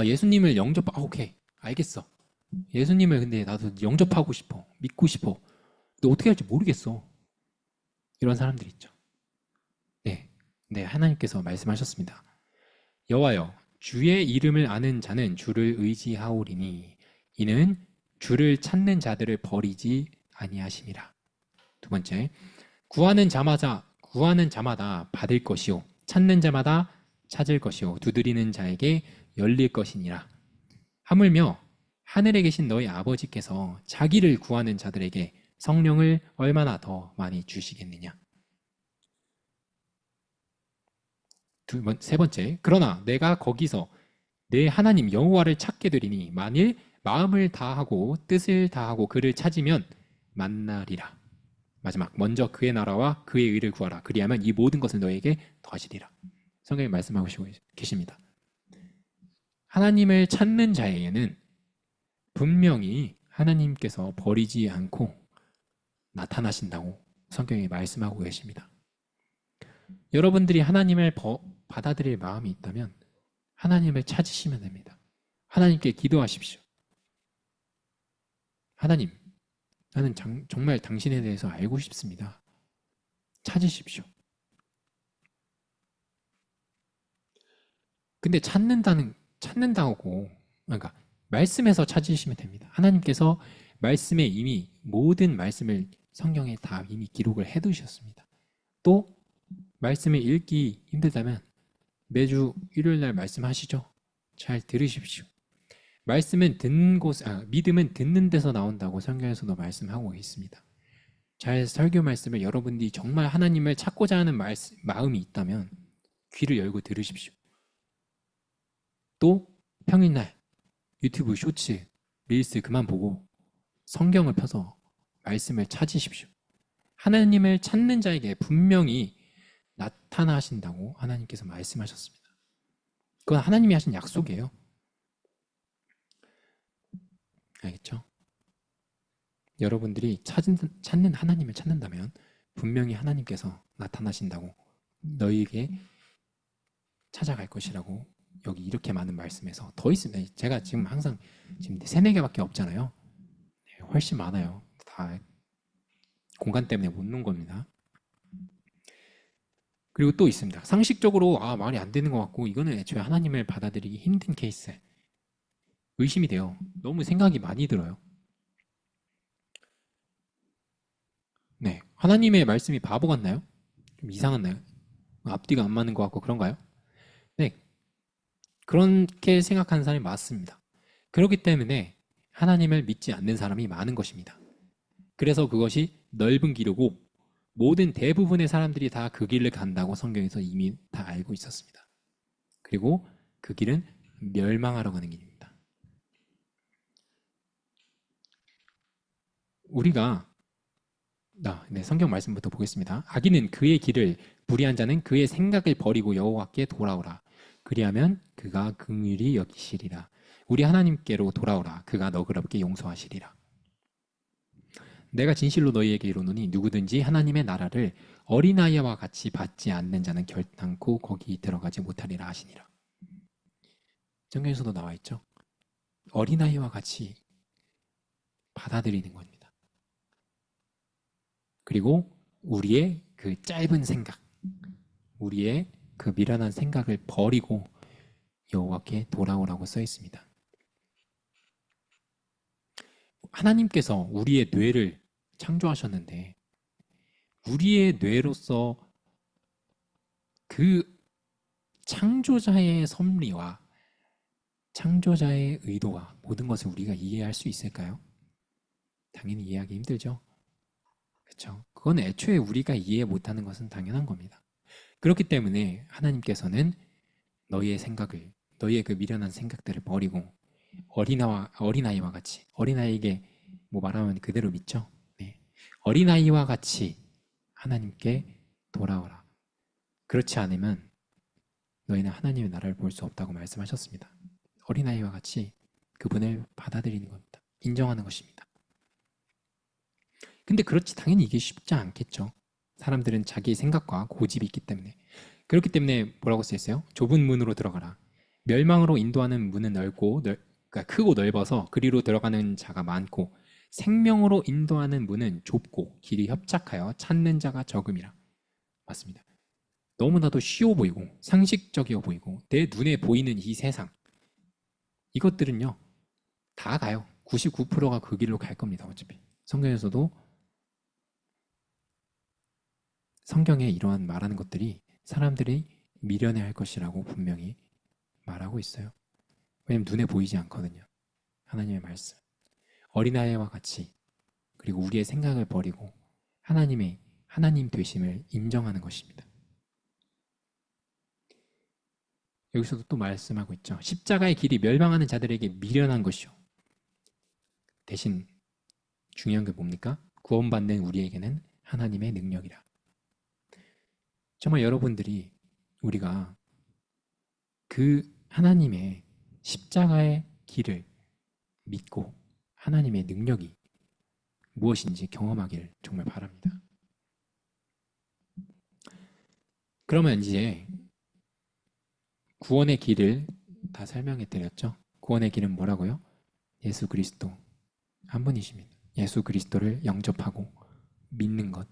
A: 예수님을 오케이, 알겠어. 예수님을 근데 나도 영접하고 싶어, 믿고 싶어. 근데 어떻게 할지 모르겠어. 이런 사람들이 있죠. 네, 하나님께서 말씀하셨습니다. 여호와여, 주의 이름을 아는 자는 주를 의지하오리니 이는 주를 찾는 자들을 버리지 아니하시니라. 두 번째, 구하는 자마다 받을 것이요 찾는 자마다 찾을 것이요 두드리는 자에게 열릴 것이니라. 하물며 하늘에 계신 너희 아버지께서 자기를 구하는 자들에게 성령을 얼마나 더 많이 주시겠느냐. 세 번째, 그러나 내가 거기서 내 하나님 여호와를 찾게 되리니 만일 마음을 다하고 뜻을 다하고 그를 찾으면 만나리라. 마지막, 먼저 그의 나라와 그의 의를 구하라. 그리하면 이 모든 것을 너에게 더하시리라. 성경에 말씀하고 계십니다. 하나님을 찾는 자에게는 분명히 하나님께서 버리지 않고 나타나신다고 성경에 말씀하고 계십니다. 여러분들이 하나님을 받아들일 마음이 있다면 하나님을 찾으시면 됩니다. 하나님께 기도하십시오. 하나님, 나는 정말 당신에 대해서 알고 싶습니다. 찾으십시오. 근데 찾는다고, 그러니까 말씀에서 찾으시면 됩니다. 하나님께서 말씀에 이미 모든 말씀을 성경에 다 이미 기록을 해두셨습니다. 또 말씀을 읽기 힘들다면 매주 일요일 날 말씀하시죠. 잘 들으십시오. 믿음은 듣는 데서 나온다고 성경에서도 말씀하고 있습니다. 잘 설교 말씀을 여러분들이 정말 하나님을 찾고자 하는 마음이 있다면 귀를 열고 들으십시오. 또 평일날 유튜브 쇼츠, 릴스 그만 보고 성경을 펴서 말씀을 찾으십시오. 하나님을 찾는 자에게 분명히 나타나신다고 하나님께서 말씀하셨습니다. 그건 하나님이 하신 약속이에요. 알겠죠? 여러분들이 찾는 하나님을 찾는다면 분명히 하나님께서 나타나신다고, 너희에게 찾아갈 것이라고 여기 이렇게 많은 말씀에서 더 있습니다. 제가 지금 항상 지금 3-4개밖에 없잖아요. 훨씬 많아요. 다 공간 때문에 못 놓은 겁니다. 그리고 또 있습니다. 상식적으로 말이 안 되는 것 같고 이거는 애초에 하나님을 받아들이기 힘든 케이스, 의심이 돼요. 너무 생각이 많이 들어요. 네, 하나님의 말씀이 바보 같나요? 좀 이상하나요? 앞뒤가 안 맞는 것 같고 그런가요? 네, 그렇게 생각하는 사람이 많습니다. 그렇기 때문에 하나님을 믿지 않는 사람이 많은 것입니다. 그래서 그것이 넓은 길이고 모든 대부분의 사람들이 다 그 길을 간다고 성경에서 이미 다 알고 있었습니다. 그리고 그 길은 멸망하러 가는 길입니다. 우리가 성경 말씀부터 보겠습니다. 악인은 그의 길을, 불의한 자는 그의 생각을 버리고 여호와께 돌아오라. 그리하면 그가 긍휼히 여기시리라. 우리 하나님께로 돌아오라. 그가 너그럽게 용서하시리라. 내가 진실로 너희에게 이르노니 누구든지 하나님의 나라를 어린아이와 같이 받지 않는 자는 결단코 거기 들어가지 못하리라 하시니라. 성경에서도 나와 있죠. 어린아이와 같이 받아들이는 겁니다. 그리고 우리의 그 짧은 생각, 우리의 그 미련한 생각을 버리고 여호와께 돌아오라고 써 있습니다. 하나님께서 우리의 뇌를 창조하셨는데 우리의 뇌로서 그 창조자의 섭리와 창조자의 의도와 모든 것을 우리가 이해할 수 있을까요? 당연히 이해하기 힘들죠. 그렇죠? 그건 애초에 우리가 이해 못하는 것은 당연한 겁니다. 그렇기 때문에 하나님께서는 너희의 생각을, 너희의 그 미련한 생각들을 버리고 어린아이와 같이, 어린아이에게 뭐 말하면 그대로 믿죠? 네. 어린아이와 같이 하나님께 돌아오라. 그렇지 않으면 너희는 하나님의 나라를 볼 수 없다고 말씀하셨습니다. 어린아이와 같이 그분을 받아들이는 겁니다. 인정하는 것입니다. 근데 그렇지 당연히 이게 쉽지 않겠죠. 사람들은 자기 생각과 고집이 있기 때문에. 그렇기 때문에 뭐라고 써 있어요? 좁은 문으로 들어가라. 멸망으로 인도하는 문은 그러니까 크고 넓어서 그리로 들어가는 자가 많고 생명으로 인도하는 문은 좁고 길이 협착하여 찾는 자가 적음이라. 맞습니다. 너무나도 쉬워 보이고 상식적이어 보이고 내 눈에 보이는 이 세상, 이것들은요 다 가요. 99%가 그 길로 갈 겁니다. 어차피 성경에서도 성경에 이러한 말하는 것들이 사람들이 미련해할 것이라고 분명히 말하고 있어요. 왜냐면 눈에 보이지 않거든요. 하나님의 말씀. 어린아이와 같이, 그리고 우리의 생각을 버리고 하나님 되심을 인정하는 것입니다. 여기서도 또 말씀하고 있죠. 십자가의 길이 멸망하는 자들에게 미련한 것이요. 대신 중요한 게 뭡니까? 구원받는 우리에게는 하나님의 능력이라. 정말 여러분들이 우리가 그 하나님의 십자가의 길을 믿고 하나님의 능력이 무엇인지 경험하기를 정말 바랍니다. 그러면 이제 구원의 길을 다 설명해 드렸죠. 구원의 길은 뭐라고요? 예수 그리스도 한 분이십니다. 예수 그리스도를 영접하고 믿는 것,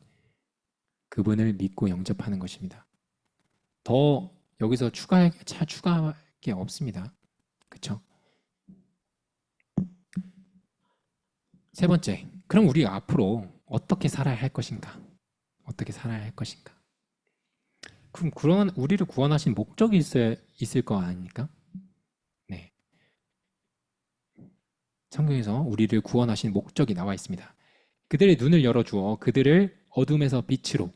A: 그분을 믿고 영접하는 것입니다. 더 여기서 추가할 게 없습니다. 그렇죠? 세 번째, 그럼 우리가 앞으로 어떻게 살아야 할 것인가? 어떻게 살아야 할 것인가? 그럼 우리를 구원하신 목적이 있을 거 아닙니까? 네. 성경에서 우리를 구원하신 목적이 나와 있습니다. 그들의 눈을 열어주어 그들을 어둠에서 빛으로,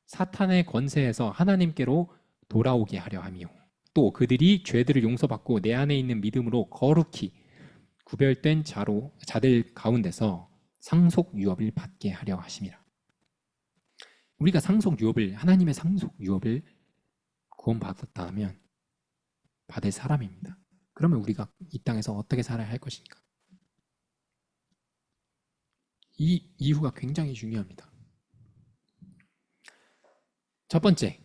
A: 사탄의 권세에서 하나님께로 돌아오게 하려 하며, 또 그들이 죄들을 용서받고 내 안에 있는 믿음으로 거룩히 구별된 자들 가운데서 상속 유업을 받게 하려 하심이라. 우리가 하나님의 상속 유업을 구원받았다면 받을 사람입니다. 그러면 우리가 이 땅에서 어떻게 살아야 할 것인가? 이 이유가 굉장히 중요합니다. 첫 번째,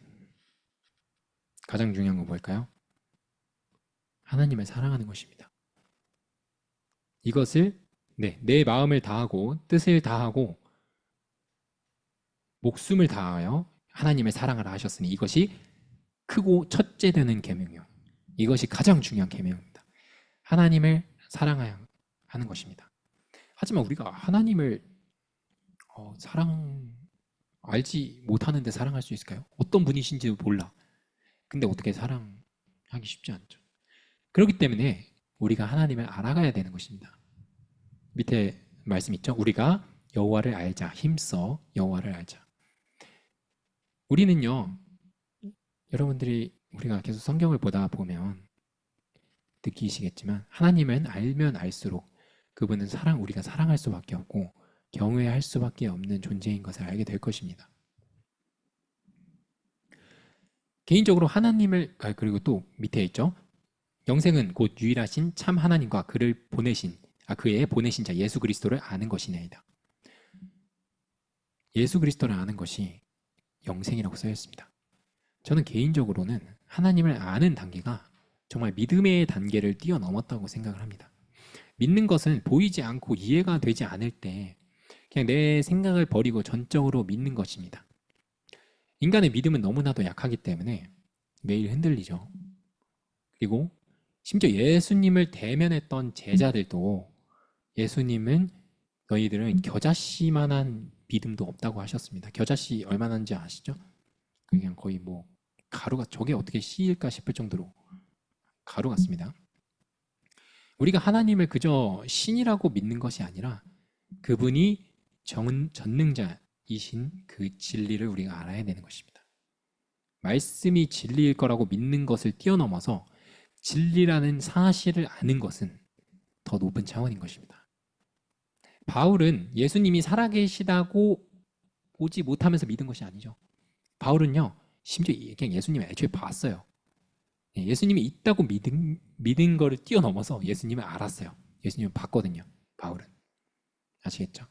A: 가장 중요한 건 뭘까요? 하나님을 사랑하는 것입니다. 이것을 내 마음을 다하고 뜻을 다하고 목숨을 다하여 하나님의 사랑을 하셨으니 이것이 크고 첫째 되는 계명이요. 이것이 가장 중요한 계명입니다. 하나님을 사랑해야 하는 것입니다. 하지만 우리가 하나님을 알지 못하는데 사랑할 수 있을까요? 어떤 분이신지도 몰라. 근데 어떻게 사랑하기 쉽지 않죠. 그렇기 때문에 우리가 하나님을 알아가야 되는 것입니다. 밑에 말씀 있죠? 우리가 여호와를 알자. 힘써 여호와를 알자. 우리는요, 여러분들이 우리가 계속 성경을 보다 보면 느끼시겠지만 하나님은 알면 알수록 그분은 우리가 사랑할 수밖에 없고 경외할 수밖에 없는 존재인 것을 알게 될 것입니다. 개인적으로 하나님을, 그리고 또 밑에 있죠. 영생은 곧 유일하신 참 하나님과 그의 보내신 자 예수 그리스도를 아는 것이냐이다. 예수 그리스도를 아는 것이 영생이라고 쓰여 있습니다. 저는 개인적으로는 하나님을 아는 단계가 정말 믿음의 단계를 뛰어넘었다고 생각을 합니다. 믿는 것은 보이지 않고 이해가 되지 않을 때 그냥 내 생각을 버리고 전적으로 믿는 것입니다. 인간의 믿음은 너무나도 약하기 때문에 매일 흔들리죠. 그리고 심지어 예수님을 대면했던 제자들도 예수님은 너희들은 겨자씨만한 믿음도 없다고 하셨습니다. 겨자씨 얼마나인지 아시죠? 그냥 거의 가루가 저게 어떻게 씨일까 싶을 정도로 가루 같습니다. 우리가 하나님을 그저 신이라고 믿는 것이 아니라 그분이 전능자이신 그 진리를 우리가 알아야 되는 것입니다. 말씀이 진리일 거라고 믿는 것을 뛰어넘어서 진리라는 사실을 아는 것은 더 높은 차원인 것입니다. 바울은 예수님이 살아계시다고 보지 못하면서 믿은 것이 아니죠. 바울은요, 심지어 그냥 예수님을 애초에 봤어요. 예수님이 있다고 믿은 거를 뛰어넘어서 예수님을 알았어요. 예수님을 봤거든요. 바울은. 아시겠죠?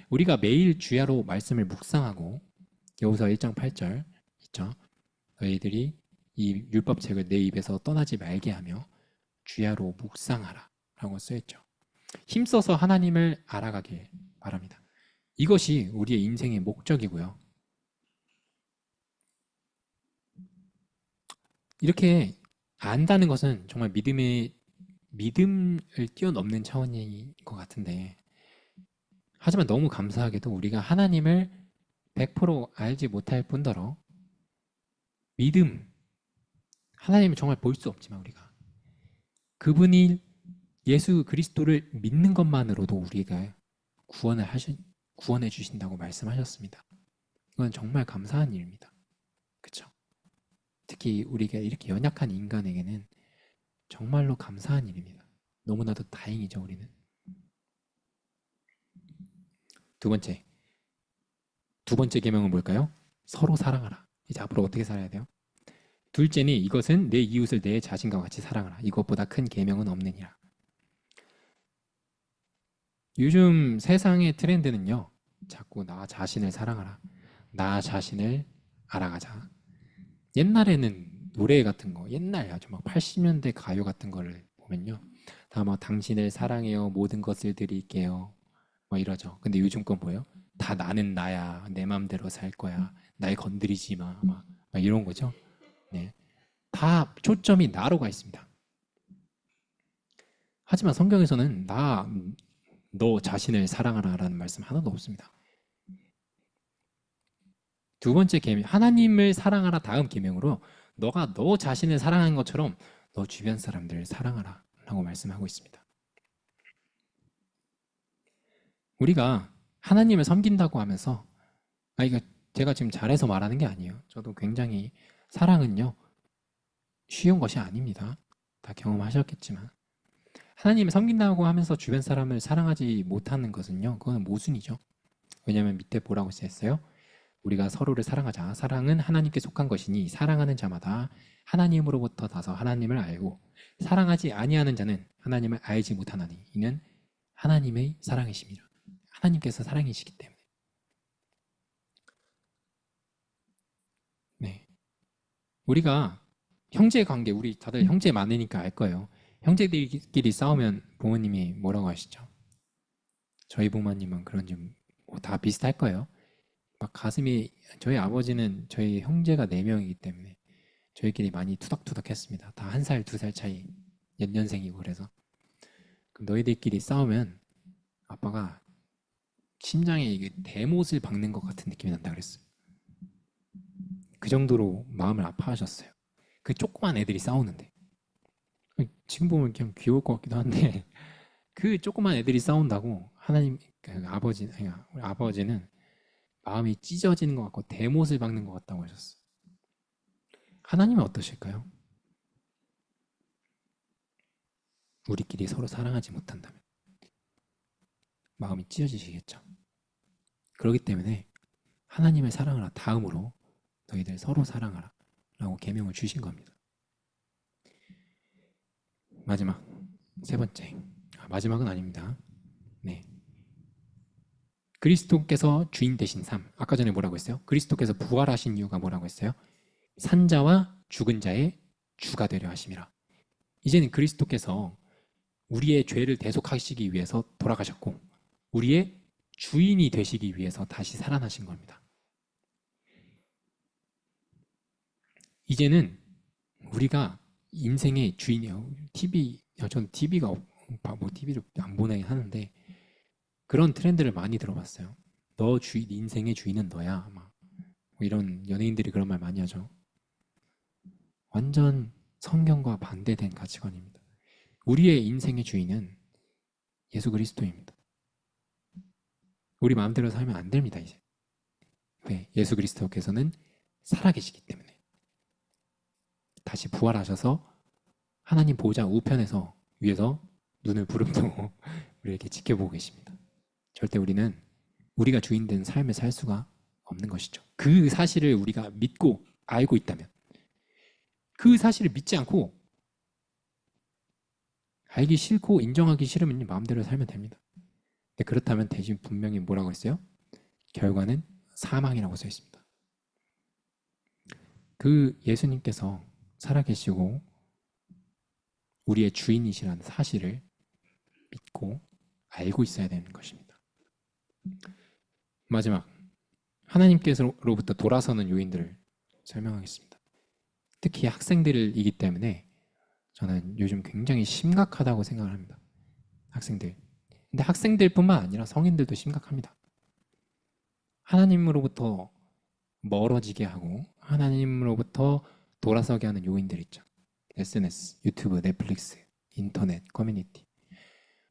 A: 우리가 매일 주야로 말씀을 묵상하고 여호수아 1장 8절 있죠? 너희들이 이 율법책을 내 입에서 떠나지 말게 하며 주야로 묵상하라 라고 쓰였죠. 힘써서 하나님을 알아가길 바랍니다. 이것이 우리의 인생의 목적이고요. 이렇게 안다는 것은 정말 믿음을 뛰어넘는 차원인 것 같은데, 하지만 너무 감사하게도 우리가 하나님을 100% 알지 못할 뿐더러 하나님을 정말 볼 수 없지만 우리가 그분이 예수 그리스도를 믿는 것만으로도 우리가 구원해 주신다고 말씀하셨습니다. 이건 정말 감사한 일입니다. 그렇죠? 특히 우리가 이렇게 연약한 인간에게는 정말로 감사한 일입니다. 너무나도 다행이죠, 우리는. 두 번째 계명은 뭘까요? 서로 사랑하라. 이제 앞으로 어떻게 살아야 돼요? 둘째는 이것은 내 이웃을 내 자신과 같이 사랑하라. 이것보다 큰 계명은 없느니라. 요즘 세상의 트렌드는요, 자꾸 나 자신을 사랑하라, 나 자신을 알아가자. 옛날에는 노래 같은 거, 옛날 아주 막 80년대 가요 같은 거를 보면요, 다 막 당신을 사랑해요, 모든 것을 드릴게요, 막 이러죠. 근데 요즘 건 뭐예요? 다 나는 나야, 내 맘대로 살 거야, 날 건드리지 마, 막 이런 거죠. 네, 다 초점이 나로 가 있습니다. 하지만 성경에서는 너 자신을 사랑하라라는 말씀 하나도 없습니다. 두 번째 계명, 하나님을 사랑하라 다음 계명으로 너가 너 자신을 사랑하는 것처럼 너 주변 사람들을 사랑하라 라고 말씀하고 있습니다. 우리가 하나님을 섬긴다고 하면서, 이거 제가 지금 잘해서 말하는 게 아니에요. 저도 굉장히 사랑은요, 쉬운 것이 아닙니다. 다 경험하셨겠지만 하나님을 섬긴다고 하면서 주변 사람을 사랑하지 못하는 것은요, 그건 모순이죠. 왜냐하면 밑에 뭐라고 쓰였어요? 우리가 서로를 사랑하자. 사랑은 하나님께 속한 것이니 사랑하는 자마다 하나님으로부터 나서 하나님을 알고 사랑하지 아니하는 자는 하나님을 알지 못하나니 이는 하나님의 사랑이십니다. 하나님께서 사랑이시기 때문에. 네, 우리가 형제 관계, 우리 다들 형제 많으니까 알 거예요. 형제들끼리 싸우면 부모님이 뭐라고 하시죠? 저희 부모님은 그런지 다 비슷할 거예요. 막 가슴이, 저희 아버지는 저희 형제가 4명이기 때문에 저희끼리 많이 투닥투닥했습니다. 다 1살, 2살 차이, 연년생이고. 그래서 그럼 너희들끼리 싸우면 아빠가 심장에 이게 대못을 박는 것 같은 느낌이 난다 그랬어요. 그 정도로 마음을 아파하셨어요. 그 조그만 애들이 싸우는데, 지금 보면 그냥 귀여울 것 같기도 한데 그 조그만 애들이 싸운다고 하나님, 우리 아버지는 마음이 찢어지는 것 같고 대못을 박는 것 같다고 하셨어요. 하나님은 어떠실까요? 우리끼리 서로 사랑하지 못한다면 마음이 찢어지시겠죠. 그렇기 때문에 하나님을 사랑하라 다음으로 너희들 서로 사랑하라 라고 계명을 주신 겁니다. 마지막, 세 번째. 마지막은 아닙니다. 네, 그리스도께서 주인 되신 삶. 아까 전에 뭐라고 했어요? 그리스도께서 부활하신 이유가 뭐라고 했어요? 산자와 죽은 자의 주가 되려 하심이라. 이제는 그리스도께서 우리의 죄를 대속하시기 위해서 돌아가셨고 우리의 주인이 되시기 위해서 다시 살아나신 겁니다. 이제는 우리가 인생의 주인이에요. 저는 TV가 TV를 안 보내긴 하는데 그런 트렌드를 많이 들어봤어요. 인생의 주인은 너야. 막 이런 연예인들이 그런 말 많이 하죠. 완전 성경과 반대된 가치관입니다. 우리의 인생의 주인은 예수 그리스도입니다. 우리 마음대로 살면 안 됩니다, 이제. 왜? 예수 그리스도께서는 살아계시기 때문에. 다시 부활하셔서 하나님 보좌 우편에서 위에서 눈을 부릅뜨고 우리에게 지켜보고 계십니다. 절대 우리는 우리가 주인된 삶을 살 수가 없는 것이죠. 그 사실을 우리가 믿고 알고 있다면, 그 사실을 믿지 않고 알기 싫고 인정하기 싫으면 마음대로 살면 됩니다. 근데 그렇다면 대신 분명히 뭐라고 했어요? 결과는 사망이라고 써 있습니다. 그 예수님께서 살아계시고 우리의 주인이시라는 사실을 믿고 알고 있어야 되는 것입니다. 마지막, 하나님께서로부터 돌아서는 요인들을 설명하겠습니다. 특히 학생들이기 때문에 저는 요즘 굉장히 심각하다고 생각을 합니다. 학생들. 근데 학생들뿐만 아니라 성인들도 심각합니다. 하나님으로부터 멀어지게 하고 하나님으로부터 돌아서게 하는 요인들 있죠. SNS, 유튜브, 넷플릭스, 인터넷, 커뮤니티.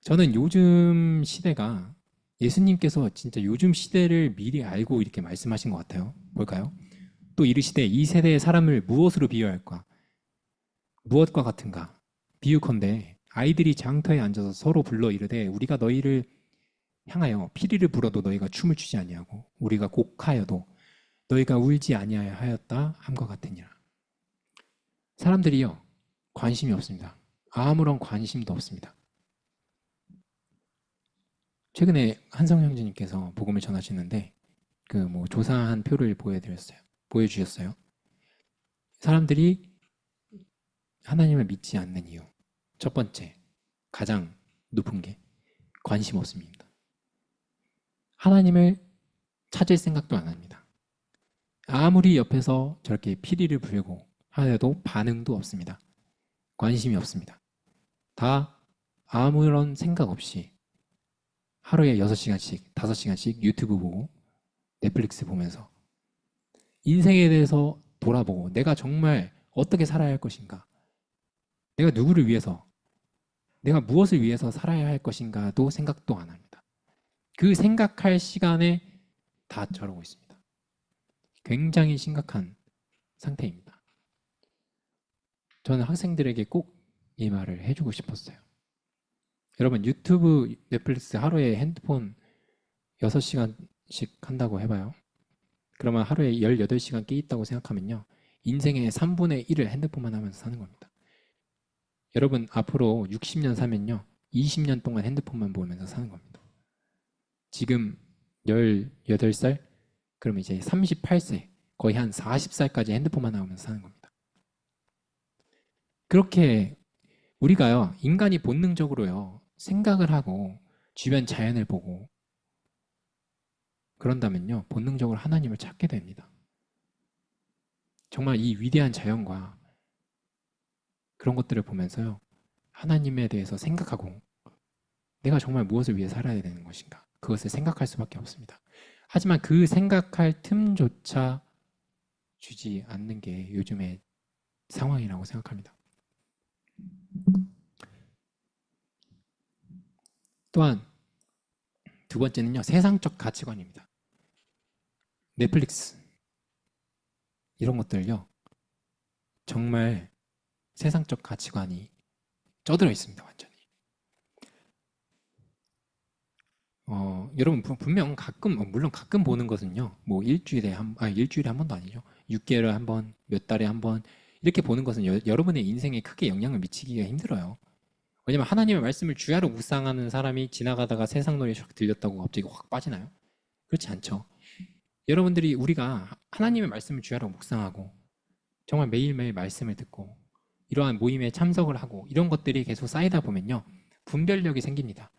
A: 저는 요즘 시대가 예수님께서 진짜 요즘 시대를 미리 알고 이렇게 말씀하신 것 같아요. 뭘까요? 또 이르시되 이 세대의 사람을 무엇으로 비유할까? 무엇과 같은가? 비유컨대 아이들이 장터에 앉아서 서로 불러 이르되 우리가 너희를 향하여 피리를 불어도 너희가 춤을 추지 아니하고 우리가 곡하여도 너희가 울지 아니하여 하였다 함과 같으니라. 사람들이요, 관심이 없습니다. 아무런 관심도 없습니다. 최근에 한성 형제님께서 복음을 전하시는데 그 조사한 표를 보여주셨어요. 사람들이 하나님을 믿지 않는 이유. 첫 번째, 가장 높은 게 관심 없습니다. 하나님을 찾을 생각도 안 합니다. 아무리 옆에서 저렇게 피리를 불고 하여도 반응도 없습니다. 관심이 없습니다. 다 아무런 생각 없이 하루에 6시간씩, 5시간씩 유튜브 보고 넷플릭스 보면서 인생에 대해서 돌아보고 내가 정말 어떻게 살아야 할 것인가, 내가 누구를 위해서, 내가 무엇을 위해서 살아야 할 것인가도 생각도 안 합니다. 그 생각할 시간에 다 저러고 있습니다. 굉장히 심각한 상태입니다. 저는 학생들에게 꼭 이 말을 해주고 싶었어요. 여러분, 유튜브, 넷플릭스 하루에 핸드폰 6시간씩 한다고 해봐요. 그러면 하루에 18시간 깨 있다고 생각하면요, 인생의 3분의 1을 핸드폰만 하면서 사는 겁니다. 여러분, 앞으로 60년 사면요 20년 동안 핸드폰만 보면서 사는 겁니다. 지금 18살? 그럼 이제 38세, 거의 한 40살까지 핸드폰만 하면서 사는 겁니다. 그렇게 우리가요, 인간이 본능적으로요 생각을 하고 주변 자연을 보고 그런다면요 본능적으로 하나님을 찾게 됩니다. 정말 이 위대한 자연과 그런 것들을 보면서요 하나님에 대해서 생각하고 내가 정말 무엇을 위해 살아야 되는 것인가, 그것을 생각할 수밖에 없습니다. 하지만 그 생각할 틈조차 주지 않는 게 요즘의 상황이라고 생각합니다. 또한 두 번째는요, 세상적 가치관입니다. 넷플릭스 이런 것들요 정말 세상적 가치관이 쪄들어 있습니다. 완전히. 여러분 분명 가끔, 물론 가끔 보는 것은요 일주일에 한 번도 아니죠. 6개월에 한 번, 몇 달에 한 번 이렇게 보는 것은 여러분의 인생에 크게 영향을 미치기가 힘들어요. 왜냐면 하나님의 말씀을 주야로 묵상하는 사람이 지나가다가 세상 노래 샥 들렸다고 갑자기 확 빠지나요? 그렇지 않죠. 우리가 하나님의 말씀을 주야로 묵상하고 정말 매일매일 말씀을 듣고 이러한 모임에 참석을 하고 이런 것들이 계속 쌓이다 보면요 분별력이 생깁니다.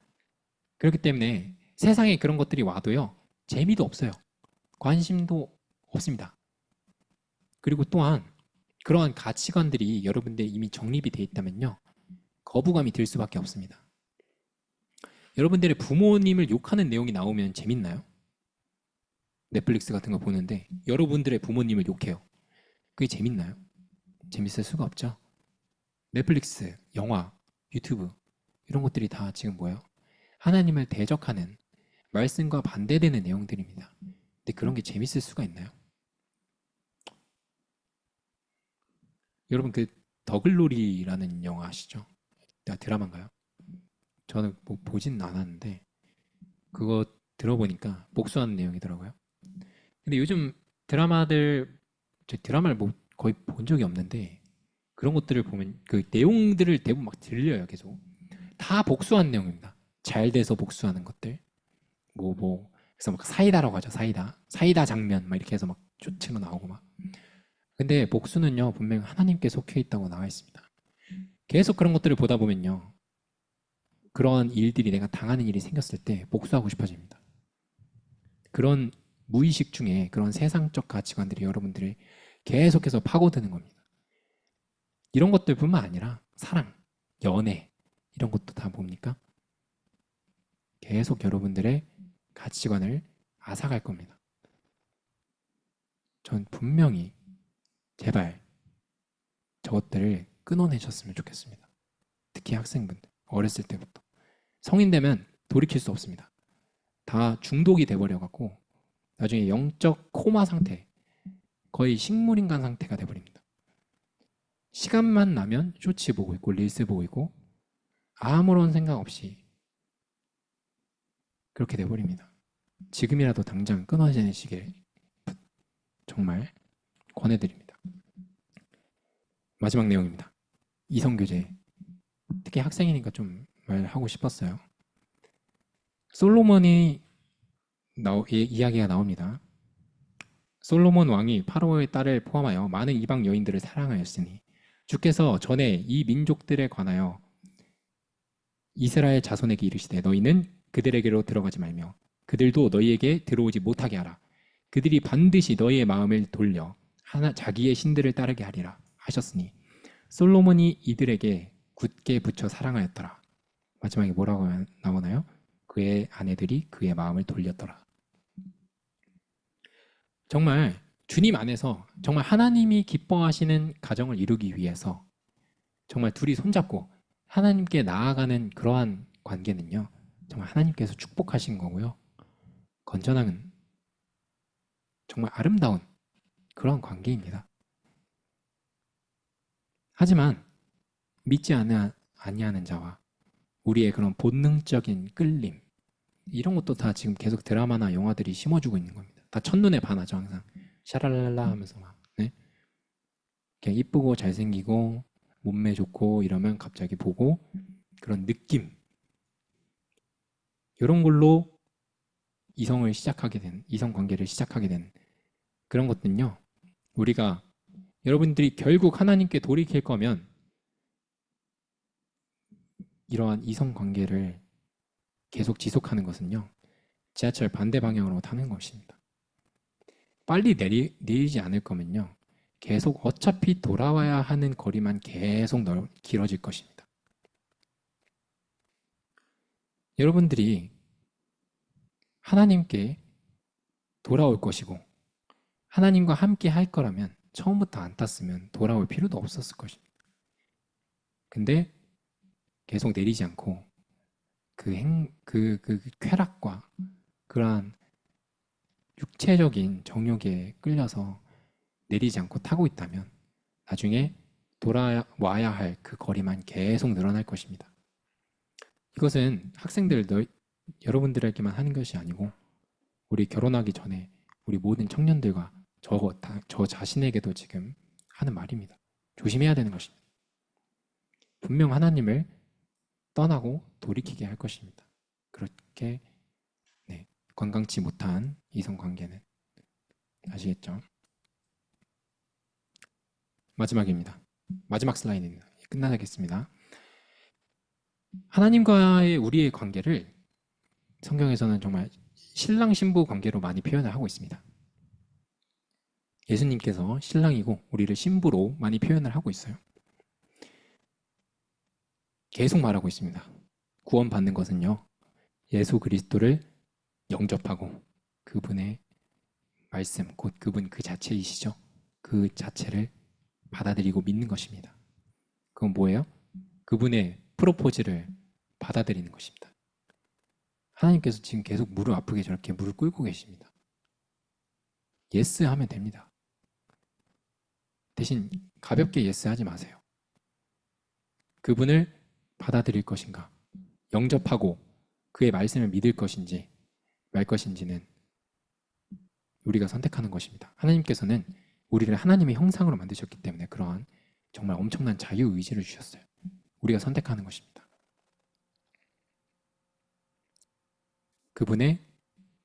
A: 그렇기 때문에 세상에 그런 것들이 와도요 재미도 없어요. 관심도 없습니다. 그리고 또한 그러한 가치관들이 여러분들 이미 정립이 돼 있다면요 거부감이 들 수밖에 없습니다. 여러분들의 부모님을 욕하는 내용이 나오면 재밌나요? 넷플릭스 같은 거 보는데 여러분들의 부모님을 욕해요. 그게 재밌나요? 재밌을 수가 없죠. 넷플릭스, 영화, 유튜브 이런 것들이 다 지금 뭐예요? 하나님을 대적하는 말씀과 반대되는 내용들입니다. 근데 그런 게 재밌을 수가 있나요? 여러분 그 더글로리라는 영화 아시죠? 드라마인가요? 저는 뭐 보진 않았는데 그거 들어보니까 복수하는 내용이더라고요. 근데 요즘 드라마들 저 드라마를 뭐 거의 본 적이 없는데 그런 것들을 보면 그 내용들을 대부분 막 들려요. 계속 다 복수하는 내용입니다. 잘 돼서 복수하는 것들 그래서 막 사이다라고 하죠. 사이다 장면 막 이렇게 해서 막 쇼츠로 나오고 막. 근데 복수는요 분명 하나님께 속해 있다고 나와 있습니다. 계속 그런 것들을 보다 보면요 그런 일들이 내가 당하는 일이 생겼을 때 복수하고 싶어집니다. 그런 무의식 중에 그런 세상적 가치관들이 여러분들이 계속해서 파고드는 겁니다. 이런 것들뿐만 아니라 사랑, 연애 이런 것도 다 뭡니까? 계속 여러분들의 가치관을 앗아갈 겁니다. 전 분명히 제발 저것들을 끊어내셨으면 좋겠습니다. 특히 학생분들 어렸을 때부터 성인 되면 돌이킬 수 없습니다. 다 중독이 돼버려갖고 나중에 영적 코마 상태, 거의 식물인간 상태가 돼버립니다. 시간만 나면 쇼츠 보고 있고 릴스 보고 있고 아무런 생각 없이 그렇게 돼버립니다. 지금이라도 당장 끊어지시길 정말 권해드립니다. 마지막 내용입니다. 이성교제. 특히 학생이니까 좀 말하고 싶었어요. 솔로몬이 이야기가 나옵니다. 솔로몬 왕이 파로의 딸을 포함하여 많은 이방 여인들을 사랑하였으니 주께서 전에 이 민족들에 관하여 이스라엘 자손에게 이르시되 너희는 그들에게로 들어가지 말며 그들도 너희에게 들어오지 못하게 하라. 그들이 반드시 너희의 마음을 돌려 자기의 신들을 따르게 하리라 하셨으니 솔로몬이 이들에게 굳게 붙여 사랑하였더라. 마지막에 뭐라고 나오나요? 그의 아내들이 그의 마음을 돌렸더라. 정말 주님 안에서 정말 하나님이 기뻐하시는 가정을 이루기 위해서 정말 둘이 손잡고 하나님께 나아가는 그러한 관계는요. 정말 하나님께서 축복하신 거고요. 건전한 정말 아름다운 그런 관계입니다. 하지만 믿지 아니하는 자와 우리의 그런 본능적인 끌림 이런 것도 다 지금 계속 드라마나 영화들이 심어주고 있는 겁니다. 다 첫눈에 반하죠 항상. 샤랄랄라 하면서 막 네? 그냥 이쁘고 잘생기고 몸매 좋고 이러면 갑자기 보고 그런 느낌 이런 걸로 이성 관계를 시작하게 된 그런 것들은요. 우리가 여러분들이 결국 하나님께 돌이킬 거면 이러한 이성 관계를 계속 지속하는 것은요. 지하철 반대 방향으로 타는 것입니다. 빨리 내리지 않을 거면요. 계속 어차피 돌아와야 하는 거리만 계속 길어질 것입니다. 여러분들이 하나님께 돌아올 것이고 하나님과 함께 할 거라면 처음부터 안 탔으면 돌아올 필요도 없었을 것입니다. 근데 계속 내리지 않고 그 쾌락과 그러한 육체적인 정욕에 끌려서 내리지 않고 타고 있다면 나중에 돌아와야 할 그 거리만 계속 늘어날 것입니다. 이것은 여러분들에게만 하는 것이 아니고 우리 결혼하기 전에 우리 모든 청년들과 저 자신에게도 지금 하는 말입니다. 조심해야 되는 것입니다. 분명 하나님을 떠나고 돌이키게 할 것입니다. 그렇게 건강치 못한 이성관계는 아시겠죠? 마지막입니다. 마지막 슬라이드입니다. 끝나겠습니다. 하나님과의 우리의 관계를 성경에서는 정말 신랑 신부 관계로 많이 표현을 하고 있습니다. 예수님께서 신랑이고 우리를 신부로 많이 표현을 하고 있어요. 계속 말하고 있습니다. 구원받는 것은요. 예수 그리스도를 영접하고 그분의 말씀, 곧 그분 그 자체이시죠. 그 자체를 받아들이고 믿는 것입니다. 그건 뭐예요? 그분의 프로포즈를 받아들이는 것입니다. 하나님께서 지금 계속 무릎 아프게 저렇게 무릎 꿇고 계십니다. 예스 하면 됩니다. 대신 가볍게 예스 하지 마세요. 그분을 받아들일 것인가, 영접하고 그의 말씀을 믿을 것인지 말 것인지는 우리가 선택하는 것입니다. 하나님께서는 우리를 하나님의 형상으로 만드셨기 때문에 그러한 정말 엄청난 자유의지를 주셨어요. 우리가 선택하는 것입니다. 그분의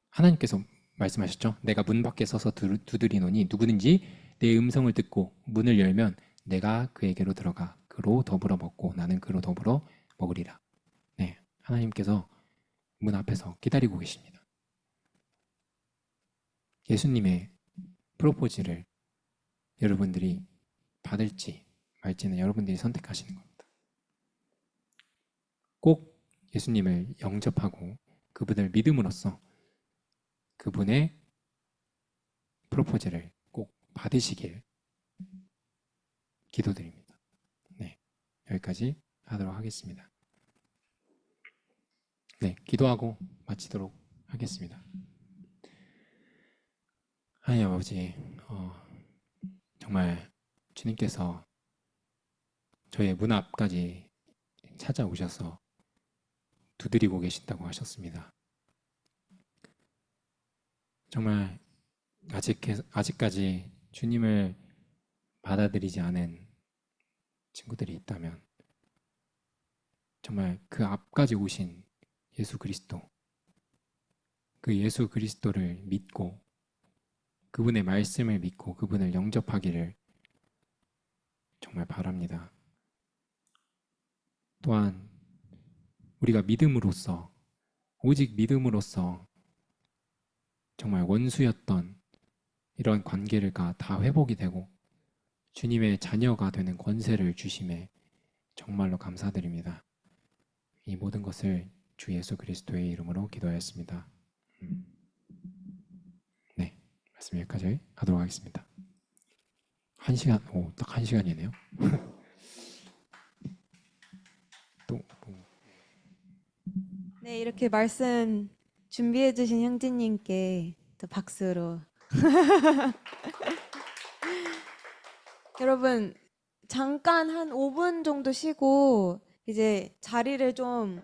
A: 하나님께서 말씀하셨죠. 내가 문 밖에 서서 두드리노니 누구든지 내 음성을 듣고 문을 열면 내가 그에게로 들어가 그로 더불어 먹고 나는 그로 더불어 먹으리라. 네, 하나님께서 문 앞에서 기다리고 계십니다. 예수님의 프로포즈를 여러분들이 받을지 말지는 여러분들이 선택하시는 겁니다. 꼭 예수님을 영접하고 그분을 믿음으로써 그분의 프로포즈를 꼭 받으시길 기도드립니다. 네, 여기까지 하도록 하겠습니다. 네, 기도하고 마치도록 하겠습니다. 하나님 아버지, 정말 주님께서 저의 문 앞까지 찾아오셔서 두드리고 계신다고 하셨습니다. 정말 아직까지 주님을 받아들이지 않은 친구들이 있다면 정말 그 앞까지 오신 예수 그리스도, 그 예수 그리스도를 믿고 그분의 말씀을 믿고 그분을 영접하기를 정말 바랍니다. 또한 우리가 믿음으로써, 오직 믿음으로써 정말 원수였던 이런 관계를 다 회복이 되고 주님의 자녀가 되는 권세를 주심에 정말로 감사드립니다. 이 모든 것을 주 예수 그리스도의 이름으로 기도하였습니다. 네, 말씀 여기까지 하도록 하겠습니다. 1시간, 딱 1시간이네요. 또
B: 네, 이렇게 말씀 준비해 주신 형제님께 또 박수로. 여러분, 잠깐 한 5분 정도 쉬고 이제 자리를 좀